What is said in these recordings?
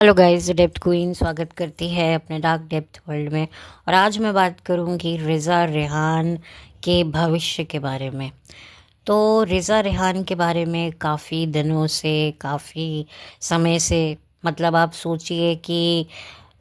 Hello guys, depth queen स्वागत करती है अपने डार्क डेप्थ वर्ल्ड में। और आज मैं बात करूंगी रिज़ा रेहान के भविष्य के बारे में। तो रिज़ा रेहान के बारे में काफ़ी दिनों से, काफ़ी समय से, मतलब आप सोचिए कि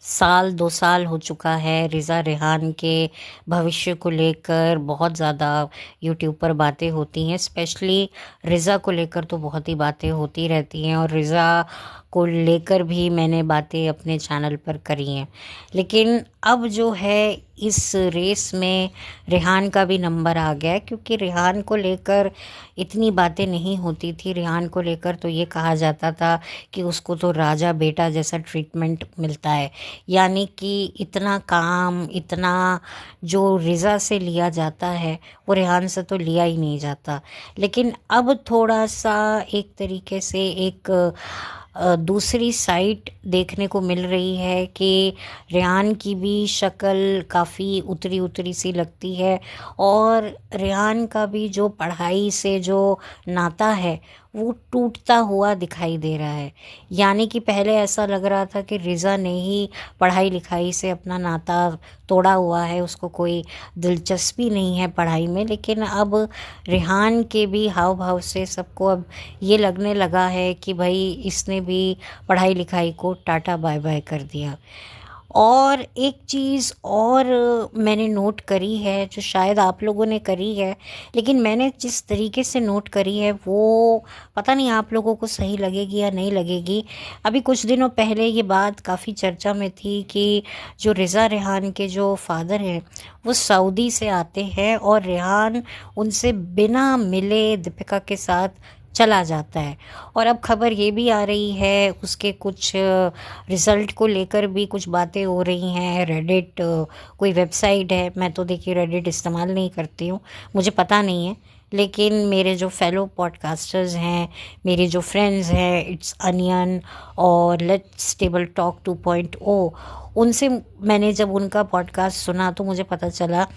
साल 2 साल हो चुका है रिज़ा रेहान के भविष्य को लेकर बहुत ज़्यादा यूट्यूब पर बातें होती हैं। स्पेशली रिज़ा को लेकर तो बहुत ही बातें होती रहती हैं और रिज़ा को लेकर भी मैंने बातें अपने चैनल पर करी हैं। लेकिन अब जो है इस रेस में रेहान का भी नंबर आ गया है, क्योंकि रेहान को लेकर इतनी बातें नहीं होती थी। रेहान को लेकर तो ये कहा जाता था कि उसको तो राजा बेटा जैसा ट्रीटमेंट मिलता है, यानी कि इतना काम, इतना जो रिज़ा से लिया जाता है वो रेहान से तो लिया ही नहीं जाता। लेकिन अब थोड़ा सा एक तरीके से एक दूसरी साइड देखने को मिल रही है कि रेहान की भी शक्ल काफ़ी उतरी उतरी सी लगती है और रेहान का भी जो पढ़ाई से जो नाता है वो टूटता हुआ दिखाई दे रहा है। यानी कि पहले ऐसा लग रहा था कि रिज़ा ने ही पढ़ाई लिखाई से अपना नाता तोड़ा हुआ है, उसको कोई दिलचस्पी नहीं है पढ़ाई में। लेकिन अब रेहान के भी हाव भाव से सबको अब ये लगने लगा है कि भाई इसने भी पढ़ाई लिखाई को टाटा बाय बाय कर दिया। और एक चीज़ और मैंने नोट करी है, जो शायद आप लोगों ने करी है, लेकिन मैंने जिस तरीके से नोट करी है वो पता नहीं आप लोगों को सही लगेगी या नहीं लगेगी। अभी कुछ दिनों पहले ये बात काफ़ी चर्चा में थी कि जो रिज़ा रेहान के जो फादर हैं वो सऊदी से आते हैं और रेहान उनसे बिना मिले दीपिका के साथ चला जाता है। और अब खबर ये भी आ रही है, उसके कुछ रिज़ल्ट को लेकर भी कुछ बातें हो रही हैं। रेडिट कोई वेबसाइट है, मैं तो देखिए रेडिट इस्तेमाल नहीं करती हूँ, मुझे पता नहीं है। लेकिन मेरे जो फेलो पॉडकास्टर्स हैं, मेरे जो फ्रेंड्स हैं, इट्स अनियन और लेट्स टेबल टॉक 2.0, उनसे मैंने जब उनका पॉडकास्ट सुना तो मुझे पता चला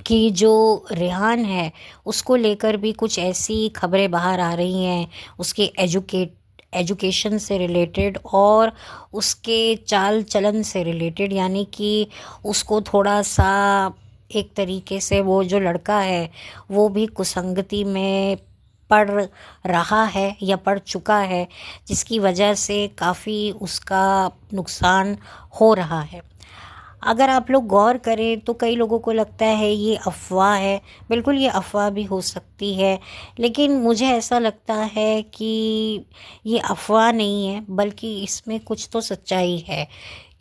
कि जो रेहान है उसको लेकर भी कुछ ऐसी खबरें बाहर आ रही हैं, उसके एजुकेशन से रिलेटेड और उसके चाल चलन से रिलेटेड। यानी कि उसको थोड़ा सा एक तरीके से वो जो लड़का है वो भी कुसंगति में पड़ रहा है या पड़ चुका है, जिसकी वजह से काफ़ी उसका नुकसान हो रहा है। अगर आप लोग गौर करें तो कई लोगों को लगता है ये अफ़वाह है। बिल्कुल ये अफ़वाह भी हो सकती है, लेकिन मुझे ऐसा लगता है कि ये अफ़वाह नहीं है, बल्कि इसमें कुछ तो सच्चाई है।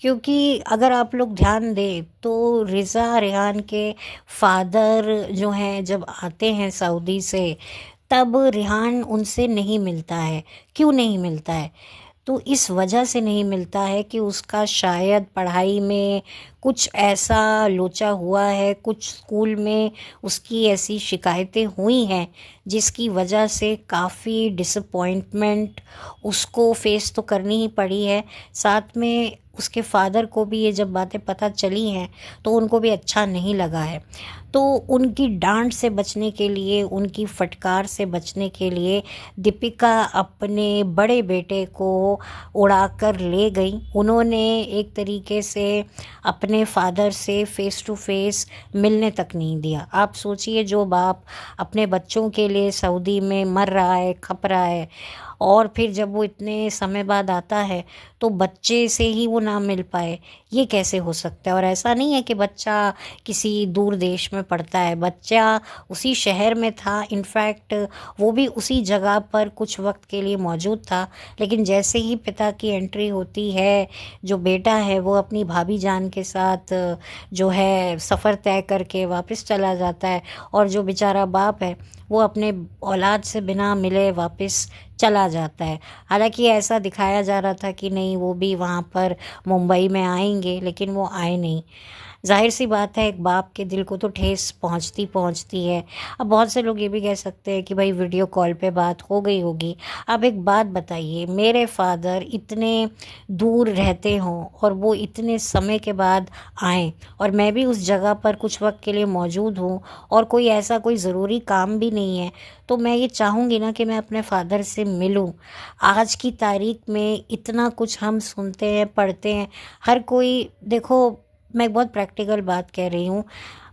क्योंकि अगर आप लोग ध्यान दें तो रिज़ा रेहान के फादर जो हैं जब आते हैं सऊदी से, तब रेहान उनसे नहीं मिलता है। क्यों नहीं मिलता है? तो इस वजह से नहीं मिलता है कि उसका शायद पढ़ाई में कुछ ऐसा लोचा हुआ है, कुछ स्कूल में उसकी ऐसी शिकायतें हुई हैं जिसकी वजह से काफ़ी डिसअपॉइंटमेंट उसको फेस तो करनी ही पड़ी है। साथ में उसके फादर को भी ये जब बातें पता चली हैं तो उनको भी अच्छा नहीं लगा है। तो उनकी डांट से बचने के लिए, उनकी फटकार से बचने के लिए दीपिका अपने बड़े बेटे को उड़ाकर ले गई। उन्होंने एक तरीके से अपने फादर से फ़ेस टू फेस मिलने तक नहीं दिया। आप सोचिए, जो बाप अपने बच्चों के लिए सऊदी में मर रहा है, खप रहा है, और फिर जब वो इतने समय बाद आता है तो बच्चे से ही वो ना मिल पाए, ये कैसे हो सकता है? और ऐसा नहीं है कि बच्चा किसी दूर देश में पढ़ता है, बच्चा उसी शहर में था। इनफैक्ट वो भी उसी जगह पर कुछ वक्त के लिए मौजूद था, लेकिन जैसे ही पिता की एंट्री होती है, जो बेटा है वो अपनी भाभी जान के साथ जो है सफ़र तय करके वापस चला जाता है, और जो बेचारा बाप है वो अपने औलाद से बिना मिले वापस चला जाता है। हालांकि ऐसा दिखाया जा रहा था कि नहीं, वो भी वहाँ पर मुंबई में आएंगे, लेकिन वो आए नहीं। जाहिर सी बात है एक बाप के दिल को तो ठेस पहुंचती पहुंचती है। अब बहुत से लोग ये भी कह सकते हैं कि भाई वीडियो कॉल पे बात हो गई होगी। अब एक बात बताइए, मेरे फादर इतने दूर रहते हों और वो इतने समय के बाद आएँ और मैं भी उस जगह पर कुछ वक्त के लिए मौजूद हूँ और कोई ऐसा कोई ज़रूरी काम भी नहीं है, तो मैं ये चाहूँगी ना कि मैं अपने फादर से मिलूँ। आज की तारीख में इतना कुछ हम सुनते हैं, पढ़ते हैं, हर कोई देखो, मैं एक बहुत प्रैक्टिकल बात कह रही हूँ,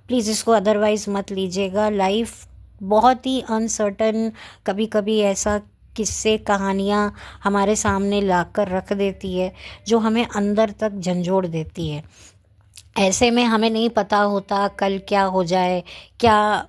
प्लीज़ इसको अदरवाइज़ मत लीजिएगा। लाइफ बहुत ही अनसर्टन, कभी कभी ऐसा किस्से कहानियाँ हमारे सामने लाकर रख देती है जो हमें अंदर तक झंझोड़ देती है। ऐसे में हमें नहीं पता होता कल क्या हो जाए, क्या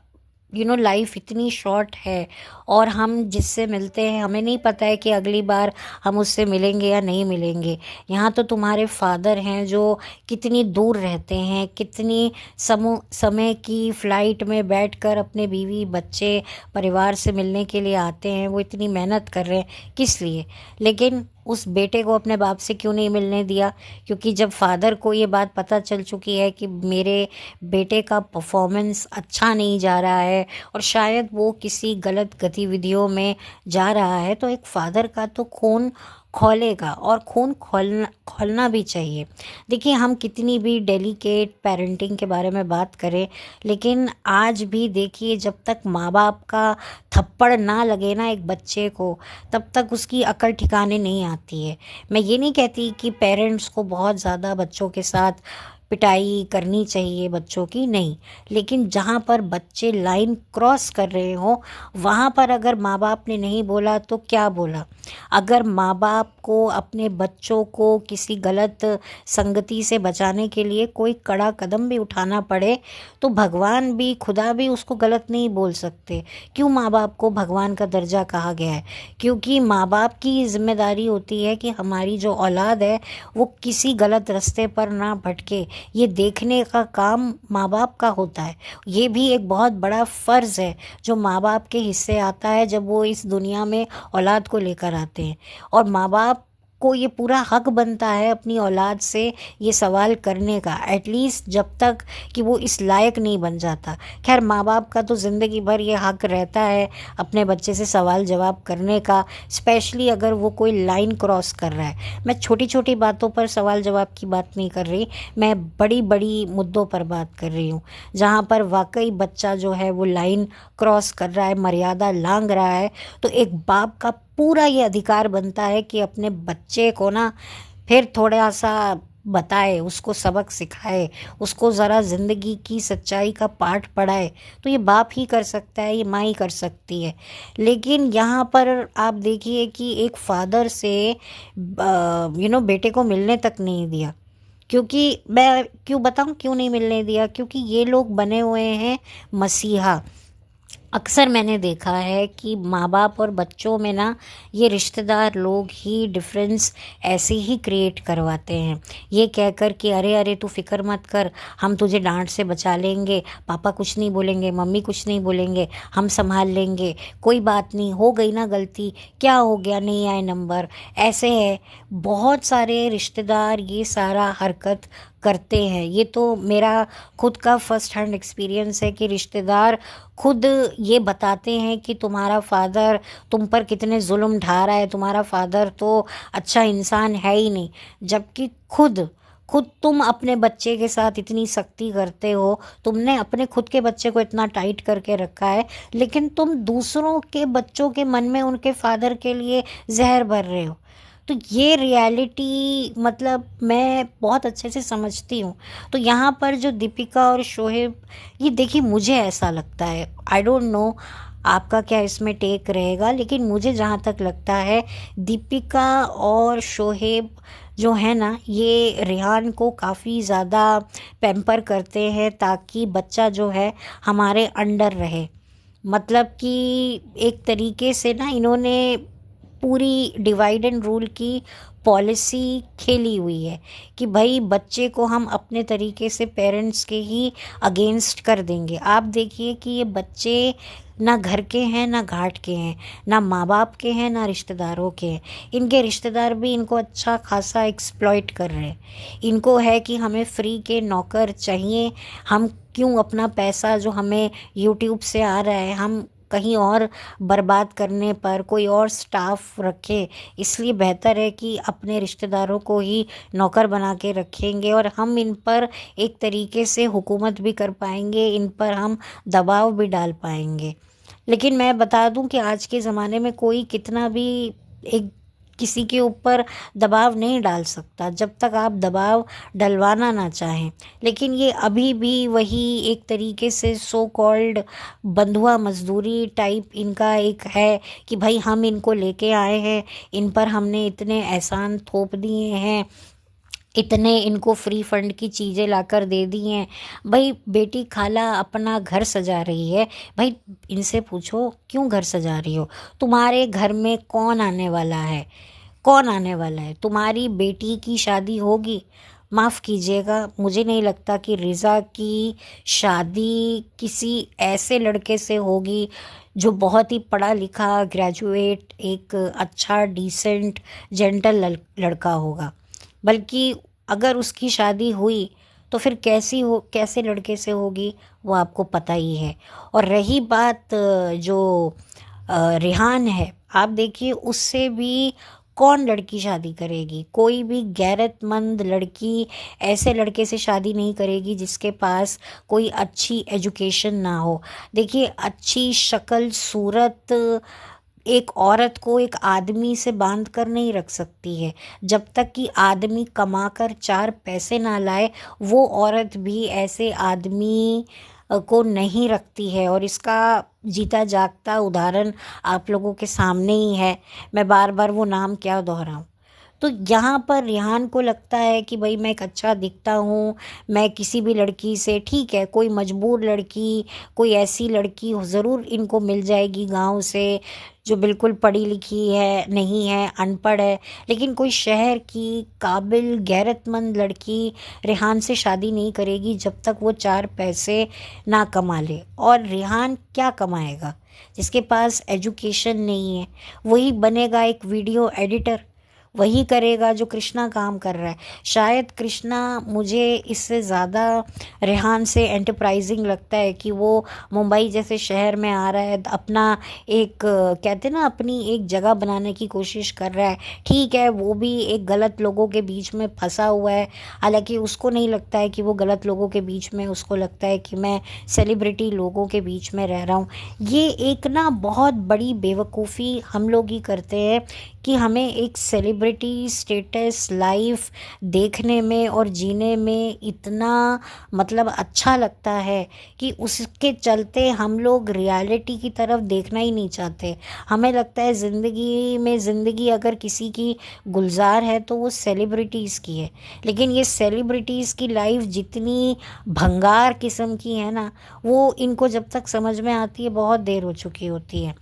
लाइफ इतनी शॉर्ट है और हम जिससे मिलते हैं हमें नहीं पता है कि अगली बार हम उससे मिलेंगे या नहीं मिलेंगे। यहाँ तो तुम्हारे फादर हैं जो कितनी दूर रहते हैं, कितनी समय की फ़्लाइट में बैठकर अपने बीवी बच्चे परिवार से मिलने के लिए आते हैं, वो इतनी मेहनत कर रहे हैं किस लिए? लेकिन उस बेटे को अपने बाप से क्यों नहीं मिलने दिया? क्योंकि जब फादर को ये बात पता चल चुकी है कि मेरे बेटे का परफॉर्मेंस अच्छा नहीं जा रहा है और शायद वो किसी गलत गतिविधियों में जा रहा है, तो एक फादर का तो खून खौलेगा और खून खौलना भी चाहिए। देखिए, हम कितनी भी डेलिकेट पेरेंटिंग के बारे में बात करें, लेकिन आज भी देखिए, जब तक माँ बाप का थप्पड़ ना लगे ना एक बच्चे को, तब तक उसकी अकल ठिकाने नहीं आती है। मैं ये नहीं कहती कि पेरेंट्स को बहुत ज़्यादा बच्चों के साथ पिटाई करनी चाहिए बच्चों की, नहीं, लेकिन जहाँ पर बच्चे लाइन क्रॉस कर रहे हों वहाँ पर अगर माँ बाप ने नहीं बोला तो क्या बोला? अगर माँ बाप को अपने बच्चों को किसी गलत संगति से बचाने के लिए कोई कड़ा कदम भी उठाना पड़े तो भगवान भी, खुदा भी उसको गलत नहीं बोल सकते। क्यों माँ बाप को भगवान का दर्जा कहा गया है? क्योंकि माँ बाप की जिम्मेदारी होती है कि हमारी जो औलाद है वो किसी गलत रास्ते पर ना भटके, ये देखने का काम माँ बाप का होता है। ये भी एक बहुत बड़ा फ़र्ज़ है जो माँ बाप के हिस्से आता है जब वो इस दुनिया में औलाद को लेकर आते हैं। और माँ बाप को ये पूरा हक बनता है अपनी औलाद से ये सवाल करने का, एटलीस्ट जब तक कि वो इस लायक नहीं बन जाता। खैर, माँ बाप का तो ज़िंदगी भर ये हक रहता है अपने बच्चे से सवाल जवाब करने का, स्पेशली अगर वो कोई लाइन क्रॉस कर रहा है। मैं छोटी छोटी बातों पर सवाल जवाब की बात नहीं कर रही, मैं बड़ी बड़ी मुद्दों पर बात कर रही हूँ, जहाँ पर वाकई बच्चा जो है वो लाइन क्रॉस कर रहा है, मर्यादा लांघ रहा है। तो एक बाप का पूरा ये अधिकार बनता है कि अपने बच्चे को ना फिर थोड़ा सा बताए, उसको सबक सिखाए, उसको ज़रा ज़िंदगी की सच्चाई का पाठ पढ़ाए। तो ये बाप ही कर सकता है, ये माँ ही कर सकती है। लेकिन यहाँ पर आप देखिए कि एक फादर से बेटे को मिलने तक नहीं दिया। क्योंकि मैं क्यों बताऊँ क्यों नहीं मिलने दिया? क्योंकि ये लोग बने हुए हैं मसीहा। अक्सर मैंने देखा है कि माँ बाप और बच्चों में ना ये रिश्तेदार लोग ही डिफरेंस ऐसे ही क्रिएट करवाते हैं, ये कहकर कि अरे अरे तू फिक्र मत कर, हम तुझे डांट से बचा लेंगे, पापा कुछ नहीं बोलेंगे, मम्मी कुछ नहीं बोलेंगे, हम संभाल लेंगे, कोई बात नहीं, हो गई ना गलती, क्या हो गया, नहीं आए नंबर। ऐसे है, बहुत सारे रिश्तेदार ये सारा हरकत करते हैं। ये तो मेरा खुद का फर्स्ट हैंड एक्सपीरियंस है कि रिश्तेदार खुद ये बताते हैं कि तुम्हारा फादर तुम पर कितने जुल्म ढा रहा है, तुम्हारा फादर तो अच्छा इंसान है ही नहीं। जबकि खुद खुद तुम अपने बच्चे के साथ इतनी सख्ती करते हो, तुमने अपने खुद के बच्चे को इतना टाइट करके रखा है, लेकिन तुम दूसरों के बच्चों के मन में उनके फादर के लिए जहर भर रहे हो। तो ये रियलिटी मतलब मैं बहुत अच्छे से समझती हूँ। तो यहाँ पर जो दीपिका और शोहेब, ये देखिए मुझे ऐसा लगता है, आई डोंट नो आपका क्या इसमें टेक रहेगा, लेकिन मुझे जहाँ तक लगता है दीपिका और शोहेब जो है ना, ये रेहान को काफ़ी ज़्यादा पैम्पर करते हैं ताकि बच्चा जो है हमारे अंडर रहे। मतलब कि एक तरीके से ना इन्होंने पूरी डिवाइड एंड रूल की पॉलिसी खेली हुई है कि भाई बच्चे को हम अपने तरीके से पेरेंट्स के ही अगेंस्ट कर देंगे। आप देखिए कि ये बच्चे ना घर के हैं ना घाट के हैं, ना माँ बाप के हैं ना रिश्तेदारों के हैं। इनके रिश्तेदार भी इनको अच्छा खासा एक्सप्लॉइट कर रहे हैं। इनको है कि हमें फ्री के नौकर चाहिए, हम क्यों अपना पैसा जो हमें यूट्यूब से आ रहा है हम कहीं और बर्बाद करने पर कोई और स्टाफ रखे। इसलिए बेहतर है कि अपने रिश्तेदारों को ही नौकर बना के रखेंगे और हम इन पर एक तरीके से हुकूमत भी कर पाएंगे, इन पर हम दबाव भी डाल पाएंगे। लेकिन मैं बता दूं कि आज के ज़माने में कोई कितना भी एक किसी के ऊपर दबाव नहीं डाल सकता जब तक आप दबाव डलवाना ना चाहें। लेकिन ये अभी भी वही एक तरीके से सो कॉल्ड बंधुआ मजदूरी टाइप इनका एक है कि भाई हम इनको लेके आए हैं, इन पर हमने इतने एहसान थोप दिए हैं, इतने इनको फ्री फंड की चीज़ें लाकर दे दी हैं। भाई बेटी खाला अपना घर सजा रही है, भाई इनसे पूछो क्यों घर सजा रही हो? तुम्हारे घर में कौन आने वाला है? कौन आने वाला है? तुम्हारी बेटी की शादी होगी। माफ़ कीजिएगा, मुझे नहीं लगता कि रिज़ा की शादी किसी ऐसे लड़के से होगी जो बहुत ही पढ़ा लिखा ग्रेजुएट एक अच्छा डिसेंट जेंटल लड़का होगा। बल्कि अगर उसकी शादी हुई तो फिर कैसे लड़के से होगी वो आपको पता ही है। और रही बात जो रेहान है, आप देखिए उससे भी कौन लड़की शादी करेगी? कोई भी गैरतमंद लड़की ऐसे लड़के से शादी नहीं करेगी जिसके पास कोई अच्छी एजुकेशन ना हो। देखिए अच्छी शक्ल सूरत एक औरत को एक आदमी से बांध कर नहीं रख सकती है। जब तक कि आदमी कमा कर चार पैसे ना लाए वो औरत भी ऐसे आदमी को नहीं रखती है। और इसका जीता जागता उदाहरण आप लोगों के सामने ही है। मैं बार बार वो नाम क्या दोहराऊं। तो यहाँ पर रेहान को लगता है कि भाई मैं एक अच्छा दिखता हूँ, मैं किसी भी लड़की से, ठीक है कोई मजबूर लड़की, कोई ऐसी लड़की ज़रूर इनको मिल जाएगी गांव से जो बिल्कुल पढ़ी लिखी है नहीं है, अनपढ़ है, लेकिन कोई शहर की काबिल गैरतमंद लड़की रेहान से शादी नहीं करेगी जब तक वो चार पैसे ना कमा ले। और रेहान क्या कमाएगा? जिसके पास एजुकेशन नहीं है वही बनेगा एक वीडियो एडिटर, वही करेगा जो कृष्णा काम कर रहा है। शायद कृष्णा मुझे इससे ज़्यादा रेहान से एंटरप्राइजिंग लगता है कि वो मुंबई जैसे शहर में आ रहा है, अपना एक कहते ना अपनी एक जगह बनाने की कोशिश कर रहा है। ठीक है वो भी एक गलत लोगों के बीच में फंसा हुआ है, हालांकि उसको नहीं लगता है कि वो गलत लोगों के बीच में, उसको लगता है कि मैं सेलिब्रिटी लोगों के बीच में रह रहा हूँ। ये एक ना बहुत बड़ी बेवकूफ़ी हम लोग ही करते हैं कि हमें एक सेलिब्रिटी स्टेटस लाइफ देखने में और जीने में इतना मतलब अच्छा लगता है कि उसके चलते हम लोग रियलिटी की तरफ देखना ही नहीं चाहते। हमें लगता है ज़िंदगी में ज़िंदगी अगर किसी की गुलजार है तो वो सेलिब्रिटीज़ की है। लेकिन ये सेलिब्रिटीज़ की लाइफ जितनी भंगार किस्म की है ना, वो इनको जब तक समझ में आती है बहुत देर हो चुकी होती है।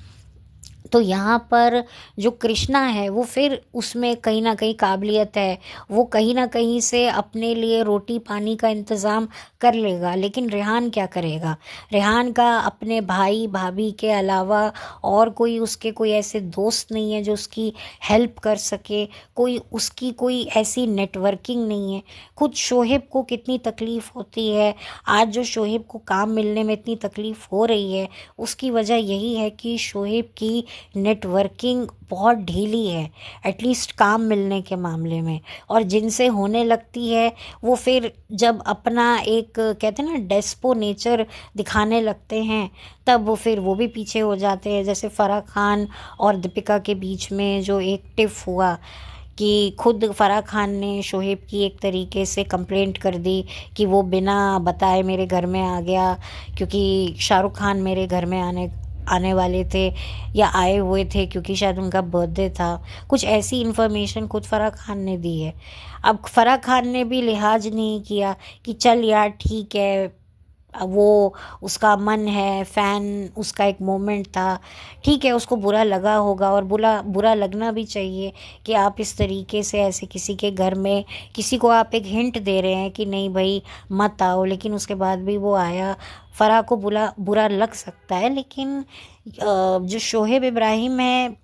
तो यहाँ पर जो कृष्णा है वो फिर उसमें कहीं ना कहीं काबिलियत है, वो कहीं ना कहीं से अपने लिए रोटी पानी का इंतज़ाम कर लेगा। लेकिन रेहान क्या करेगा? रेहान का अपने भाई भाभी के अलावा और कोई उसके कोई ऐसे दोस्त नहीं है जो उसकी हेल्प कर सके, कोई उसकी कोई ऐसी नेटवर्किंग नहीं है। खुद शोहेब को कितनी तकलीफ़ होती है, आज जो शोहेब को काम मिलने में इतनी तकलीफ़ हो रही है उसकी वजह यही है कि शोहेब की नेटवर्किंग बहुत ढीली है, एटलीस्ट काम मिलने के मामले में। और जिनसे होने लगती है वो फिर जब अपना एक कहते हैं ना डेस्पो नेचर दिखाने लगते हैं तब वो भी पीछे हो जाते हैं। जैसे फराह खान और दीपिका के बीच में जो एक टिफ हुआ कि खुद फराह खान ने शोहेब की एक तरीके से कंप्लेंट कर दी कि वो बिना बताए मेरे घर में आ गया, क्योंकि शाहरुख खान मेरे घर में आने वाले थे या आए हुए थे क्योंकि शायद उनका बर्थडे था। कुछ ऐसी इन्फॉर्मेशन खुद फराह खान ने दी है। अब फराह खान ने भी लिहाज नहीं किया कि चल यार ठीक है वो उसका मन है, फ़ैन उसका एक मोमेंट था। ठीक है, उसको बुरा लगा होगा और बुरा बुरा लगना भी चाहिए कि आप इस तरीके से ऐसे किसी के घर में किसी को आप एक हिंट दे रहे हैं कि नहीं भाई मत आओ, लेकिन उसके बाद भी वो आया। फ़राह को बुरा बुरा लग सकता है, लेकिन जो शोहेब इब्राहिम है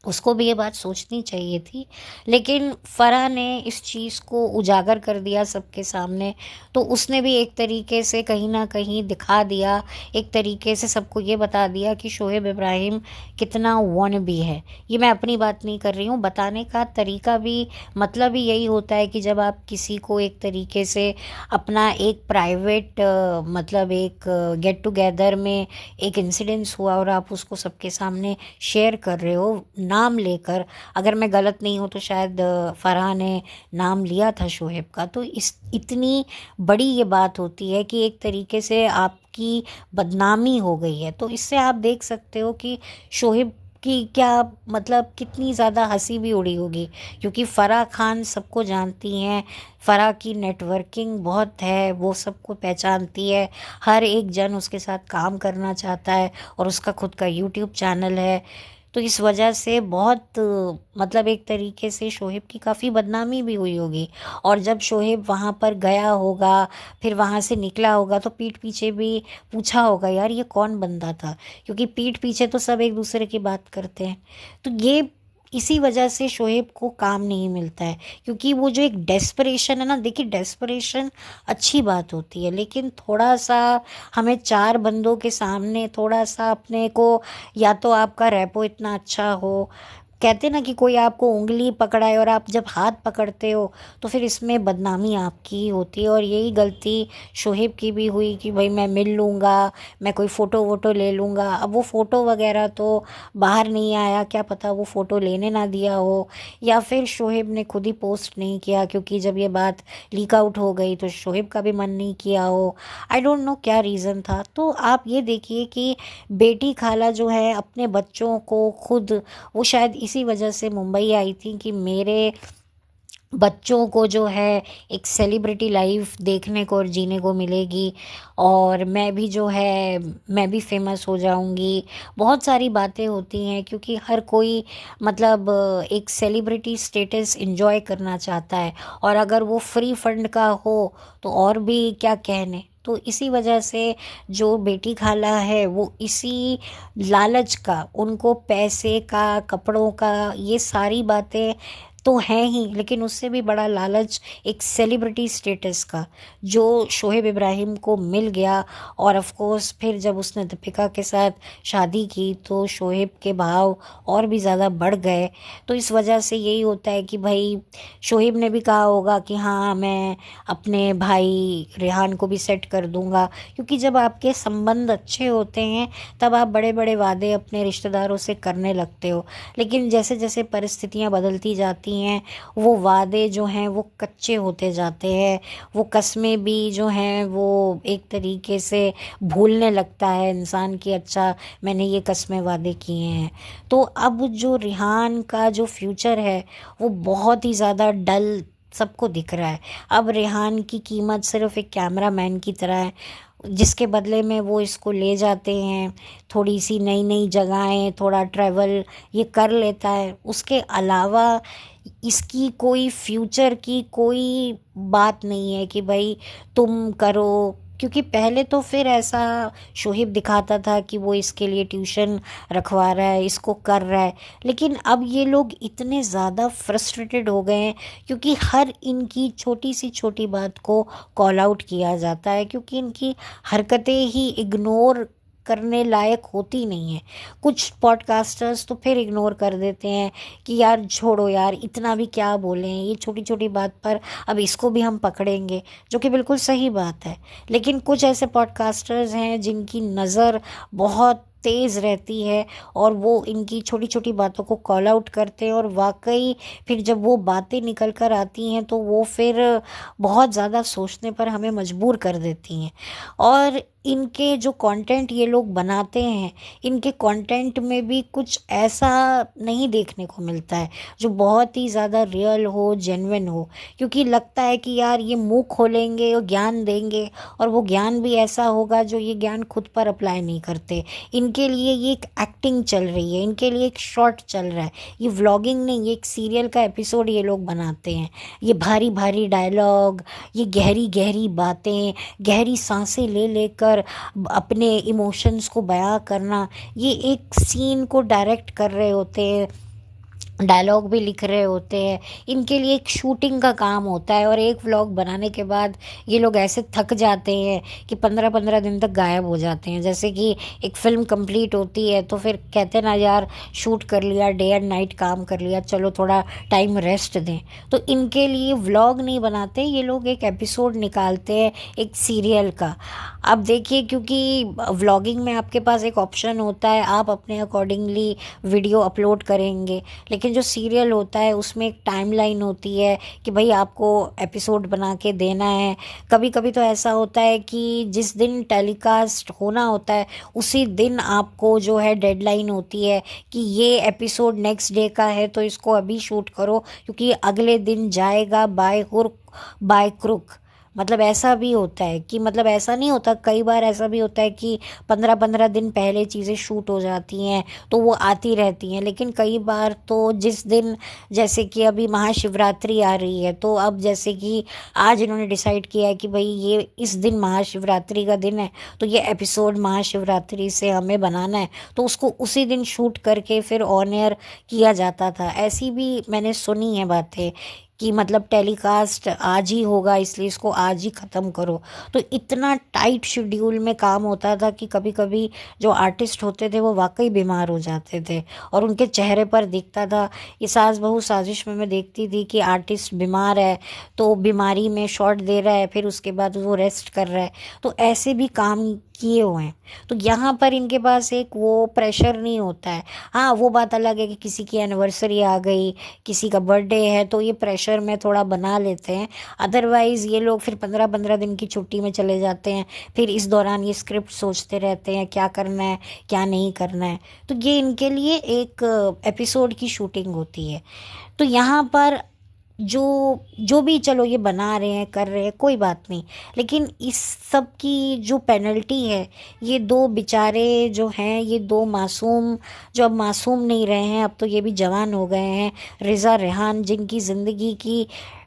उसको भी ये बात सोचनी चाहिए थी। लेकिन फ़राह ने इस चीज़ को उजागर कर दिया सबके सामने, तो उसने भी एक तरीके से कहीं ना कहीं दिखा दिया, एक तरीके से सबको ये बता दिया कि शोहेब इब्राहिम कितना वॉनबी है। ये मैं अपनी बात नहीं कर रही हूँ, बताने का तरीका भी मतलब ही यही होता है कि जब आप किसी को एक तरीके से अपना एक प्राइवेट मतलब एक गेट टुगेदर में एक इंसिडेंस हुआ और आप उसको सबके सामने शेयर कर रहे हो नाम लेकर। अगर मैं गलत नहीं हूँ तो शायद फ़राह ने नाम लिया था शोहेब का। तो इस इतनी बड़ी ये बात होती है कि एक तरीके से आपकी बदनामी हो गई है। तो इससे आप देख सकते हो कि शोहेब की क्या मतलब कितनी ज़्यादा हंसी भी उड़ी होगी, क्योंकि फ़राह खान सबको जानती हैं। फ़राह की नेटवर्किंग बहुत है, वो सबको पहचानती है, हर एक जन उसके साथ काम करना चाहता है और उसका खुद का यूट्यूब चैनल है। तो इस वजह से बहुत मतलब एक तरीके से शोहेब की काफ़ी बदनामी भी हुई होगी। और जब शोहेब वहाँ पर गया होगा, फिर वहाँ से निकला होगा, तो पीठ पीछे भी पूछा होगा यार ये कौन बंदा था, क्योंकि पीठ पीछे तो सब एक दूसरे की बात करते हैं। तो ये इसी वजह से शोहेब को काम नहीं मिलता है, क्योंकि वो जो एक डेस्परेशन है ना, देखिए डेस्परेशन अच्छी बात होती है, लेकिन थोड़ा सा हमें चार बंदों के सामने थोड़ा सा अपने को, या तो आपका रैपो इतना अच्छा हो, कहते ना कि कोई आपको उंगली पकड़ाए और आप जब हाथ पकड़ते हो तो फिर इसमें बदनामी आपकी ही होती है। और यही गलती शोहेब की भी हुई कि भाई मैं मिल लूँगा, मैं कोई फ़ोटो वोटो ले लूँगा। अब वो फ़ोटो वगैरह तो बाहर नहीं आया, क्या पता वो फ़ोटो लेने ना दिया हो, या फिर शोहेब ने खुद ही पोस्ट नहीं किया, क्योंकि जब ये बात लीक आउट हो गई तो शोहेब का भी मन नहीं किया हो। आई डोंट नो क्या रीज़न था। तो आप ये देखिए कि बेटी खाला जो है अपने बच्चों को खुद, वो शायद इसी वजह से मुंबई आई थी कि मेरे बच्चों को जो है एक सेलिब्रिटी लाइफ देखने को और जीने को मिलेगी, और मैं भी जो है मैं भी फेमस हो जाऊंगी। बहुत सारी बातें होती हैं, क्योंकि हर कोई मतलब एक सेलिब्रिटी स्टेटस एंजॉय करना चाहता है, और अगर वो फ्री फंड का हो तो और भी क्या कहने। तो इसी वजह से जो बेटी खाला है वो इसी लालच का, उनको पैसे का, कपड़ों का, ये सारी बातें तो हैं ही, लेकिन उससे भी बड़ा लालच एक सेलिब्रिटी स्टेटस का जो शोहेब इब्राहिम को मिल गया। और ऑफ कोर्स फिर जब उसने दीपिका के साथ शादी की तो शोहेब के भाव और भी ज़्यादा बढ़ गए। तो इस वजह से यही होता है कि भाई शोहेब ने भी कहा होगा कि हाँ मैं अपने भाई रेहान को भी सेट कर दूंगा, क्योंकि जब आपके संबंध अच्छे होते हैं तब आप बड़े बड़े वादे अपने रिश्तेदारों से करने लगते हो। लेकिन जैसे जैसे परिस्थितियां बदलती जाती हैं वो वादे जो हैं वो कच्चे होते जाते हैं, वो कस्में भी जो हैं वो एक तरीके से भूलने लगता है इंसान की, अच्छा मैंने ये कस्में वादे किए हैं। तो अब जो रिहान का जो फ्यूचर है वो बहुत ही ज़्यादा डल सबको दिख रहा है। अब रेहान की कीमत सिर्फ एक कैमरामैन की तरह है, जिसके बदले में वो इसको ले जाते हैं, थोड़ी सी नई नई जगहें, थोड़ा ट्रैवल ये कर लेता है। उसके अलावा इसकी कोई फ्यूचर की कोई बात नहीं है कि भाई तुम करो, क्योंकि पहले तो फिर ऐसा शोहेब दिखाता था कि वो इसके लिए ट्यूशन रखवा रहा है, इसको कर रहा है। लेकिन अब ये लोग इतने ज़्यादा फ्रस्ट्रेटेड हो गए हैं, क्योंकि हर इनकी छोटी सी छोटी बात को कॉल आउट किया जाता है, क्योंकि इनकी हरकतें ही इग्नोर करने लायक होती नहीं है। कुछ पॉडकास्टर्स तो फिर इग्नोर कर देते हैं कि यार छोड़ो यार, इतना भी क्या बोलें, ये छोटी छोटी बात पर अब इसको भी हम पकड़ेंगे, जो कि बिल्कुल सही बात है। लेकिन कुछ ऐसे पॉडकास्टर्स हैं जिनकी नज़र बहुत तेज़ रहती है और वो इनकी छोटी छोटी बातों को कॉल आउट करते हैं, और वाकई फिर जब वो बातें निकल कर आती हैं तो वो फिर बहुत ज़्यादा सोचने पर हमें मजबूर कर देती हैं। और इनके जो कंटेंट ये लोग बनाते हैं, इनके कंटेंट में भी कुछ ऐसा नहीं देखने को मिलता है जो बहुत ही ज़्यादा रियल हो, जेन्युइन हो। क्योंकि लगता है कि यार ये मुंह खोलेंगे और ज्ञान देंगे, और वो ज्ञान भी ऐसा होगा जो ये ज्ञान खुद पर अप्लाई नहीं करते। इनके लिए ये एक एक्टिंग चल रही है, इनके लिए एक शॉर्ट चल रहा है, ये व्लॉगिंग नहीं, ये एक सीरियल का एपिसोड ये लोग बनाते हैं। ये भारी भारी डायलॉग, ये गहरी गहरी बातें, गहरी सांसें ले लेकर अपने इमोशंस को बयां करना, ये एक सीन को डायरेक्ट कर रहे होते हैं, डायलॉग भी लिख रहे होते हैं। इनके लिए एक शूटिंग का काम होता है, और एक व्लॉग बनाने के बाद ये लोग ऐसे थक जाते हैं कि 15-15 दिन तक गायब हो जाते हैं। जैसे कि एक फ़िल्म कंप्लीट होती है तो फिर कहते हैं ना, यार शूट कर लिया, डे एंड नाइट काम कर लिया, चलो थोड़ा टाइम रेस्ट दें। तो इनके लिए व्लॉग नहीं बनाते ये लोग, एक एपिसोड निकालते हैं एक सीरियल का। अब देखिए, क्योंकि व्लॉगिंग में आपके पास एक ऑप्शन होता है, आप अपने अकॉर्डिंगली वीडियो अपलोड करेंगे। लेकिन जो सीरियल होता है उसमें एक टाइमलाइन होती है कि भाई आपको एपिसोड बना के देना है। कभी कभी तो ऐसा होता है कि जिस दिन टेलीकास्ट होना होता है उसी दिन आपको जो है डेडलाइन होती है कि ये एपिसोड नेक्स्ट डे का है, तो इसको अभी शूट करो क्योंकि अगले दिन जाएगा बाय हुक बाय क्रुक। मतलब ऐसा भी होता है कि, मतलब ऐसा नहीं होता, कई बार ऐसा भी होता है कि 15-15 दिन पहले चीज़ें शूट हो जाती हैं तो वो आती रहती हैं। लेकिन कई बार तो जिस दिन, जैसे कि अभी महाशिवरात्रि आ रही है, तो अब जैसे कि आज इन्होंने डिसाइड किया है कि भाई ये इस दिन महाशिवरात्रि का दिन है, तो ये एपिसोड महाशिवरात्रि से हमें बनाना है, तो उसको उसी दिन शूट करके फिर ऑन एयर किया जाता था। ऐसी भी मैंने सुनी है बातें कि मतलब टेलीकास्ट आज ही होगा इसलिए इसको आज ही ख़त्म करो। तो इतना टाइट शेड्यूल में काम होता था कि कभी कभी जो आर्टिस्ट होते थे वो वाकई बीमार हो जाते थे, और उनके चेहरे पर दिखता था। ये सास बहू साजिश में मैं देखती थी कि आर्टिस्ट बीमार है तो बीमारी में शॉट दे रहा है, फिर उसके बाद वो रेस्ट कर रहा है। तो ऐसे भी काम किए हुए हैं। तो यहाँ पर इनके पास एक वो प्रेशर नहीं होता है। हाँ, वो बात अलग है कि किसी की एनिवर्सरी आ गई, किसी का बर्थडे है, तो ये प्रेशर में थोड़ा बना लेते हैं। अदरवाइज़ ये लोग फिर 15-15 दिन की छुट्टी में चले जाते हैं, फिर इस दौरान ये स्क्रिप्ट सोचते रहते हैं क्या करना है क्या नहीं करना है। तो ये इनके लिए एक एपिसोड की शूटिंग होती है। तो यहाँ पर जो जो भी, चलो ये बना रहे हैं कर रहे हैं कोई बात नहीं, लेकिन इस सब की जो पेनल्टी है, ये दो बेचारे जो हैं, ये दो मासूम, जो अब मासूम नहीं रहे हैं, अब तो ये भी जवान हो गए हैं, रिज़ा रेहान, जिनकी ज़िंदगी की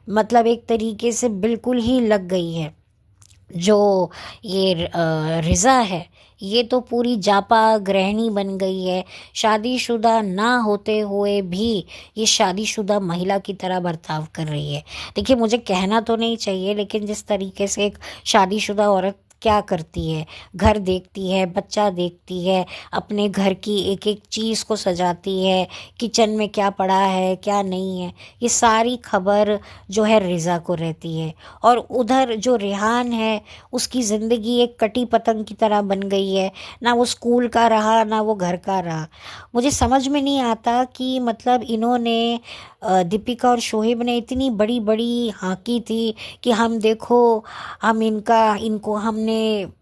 मतलब एक तरीके से बिल्कुल ही लग गई है। जो ये रिज़ा है, ये तो पूरी जापा गृहिणी बन गई है। शादीशुदा ना होते हुए भी ये शादीशुदा महिला की तरह बर्ताव कर रही है। देखिए, मुझे कहना तो नहीं चाहिए, लेकिन जिस तरीके से एक शादीशुदा औरत क्या करती है, घर देखती है, बच्चा देखती है, अपने घर की एक एक चीज़ को सजाती है, किचन में क्या पड़ा है क्या नहीं है, ये सारी खबर जो है रिज़ा को रहती है। और उधर जो रेहान है, उसकी ज़िंदगी एक कटी पतंग की तरह बन गई है। ना वो स्कूल का रहा ना वो घर का रहा। मुझे समझ में नहीं आता कि मतलब इन्होंने दीपिका और शोहेब ने इतनी बड़ी बड़ी हाँकी थी कि हम देखो, हम इनको हमने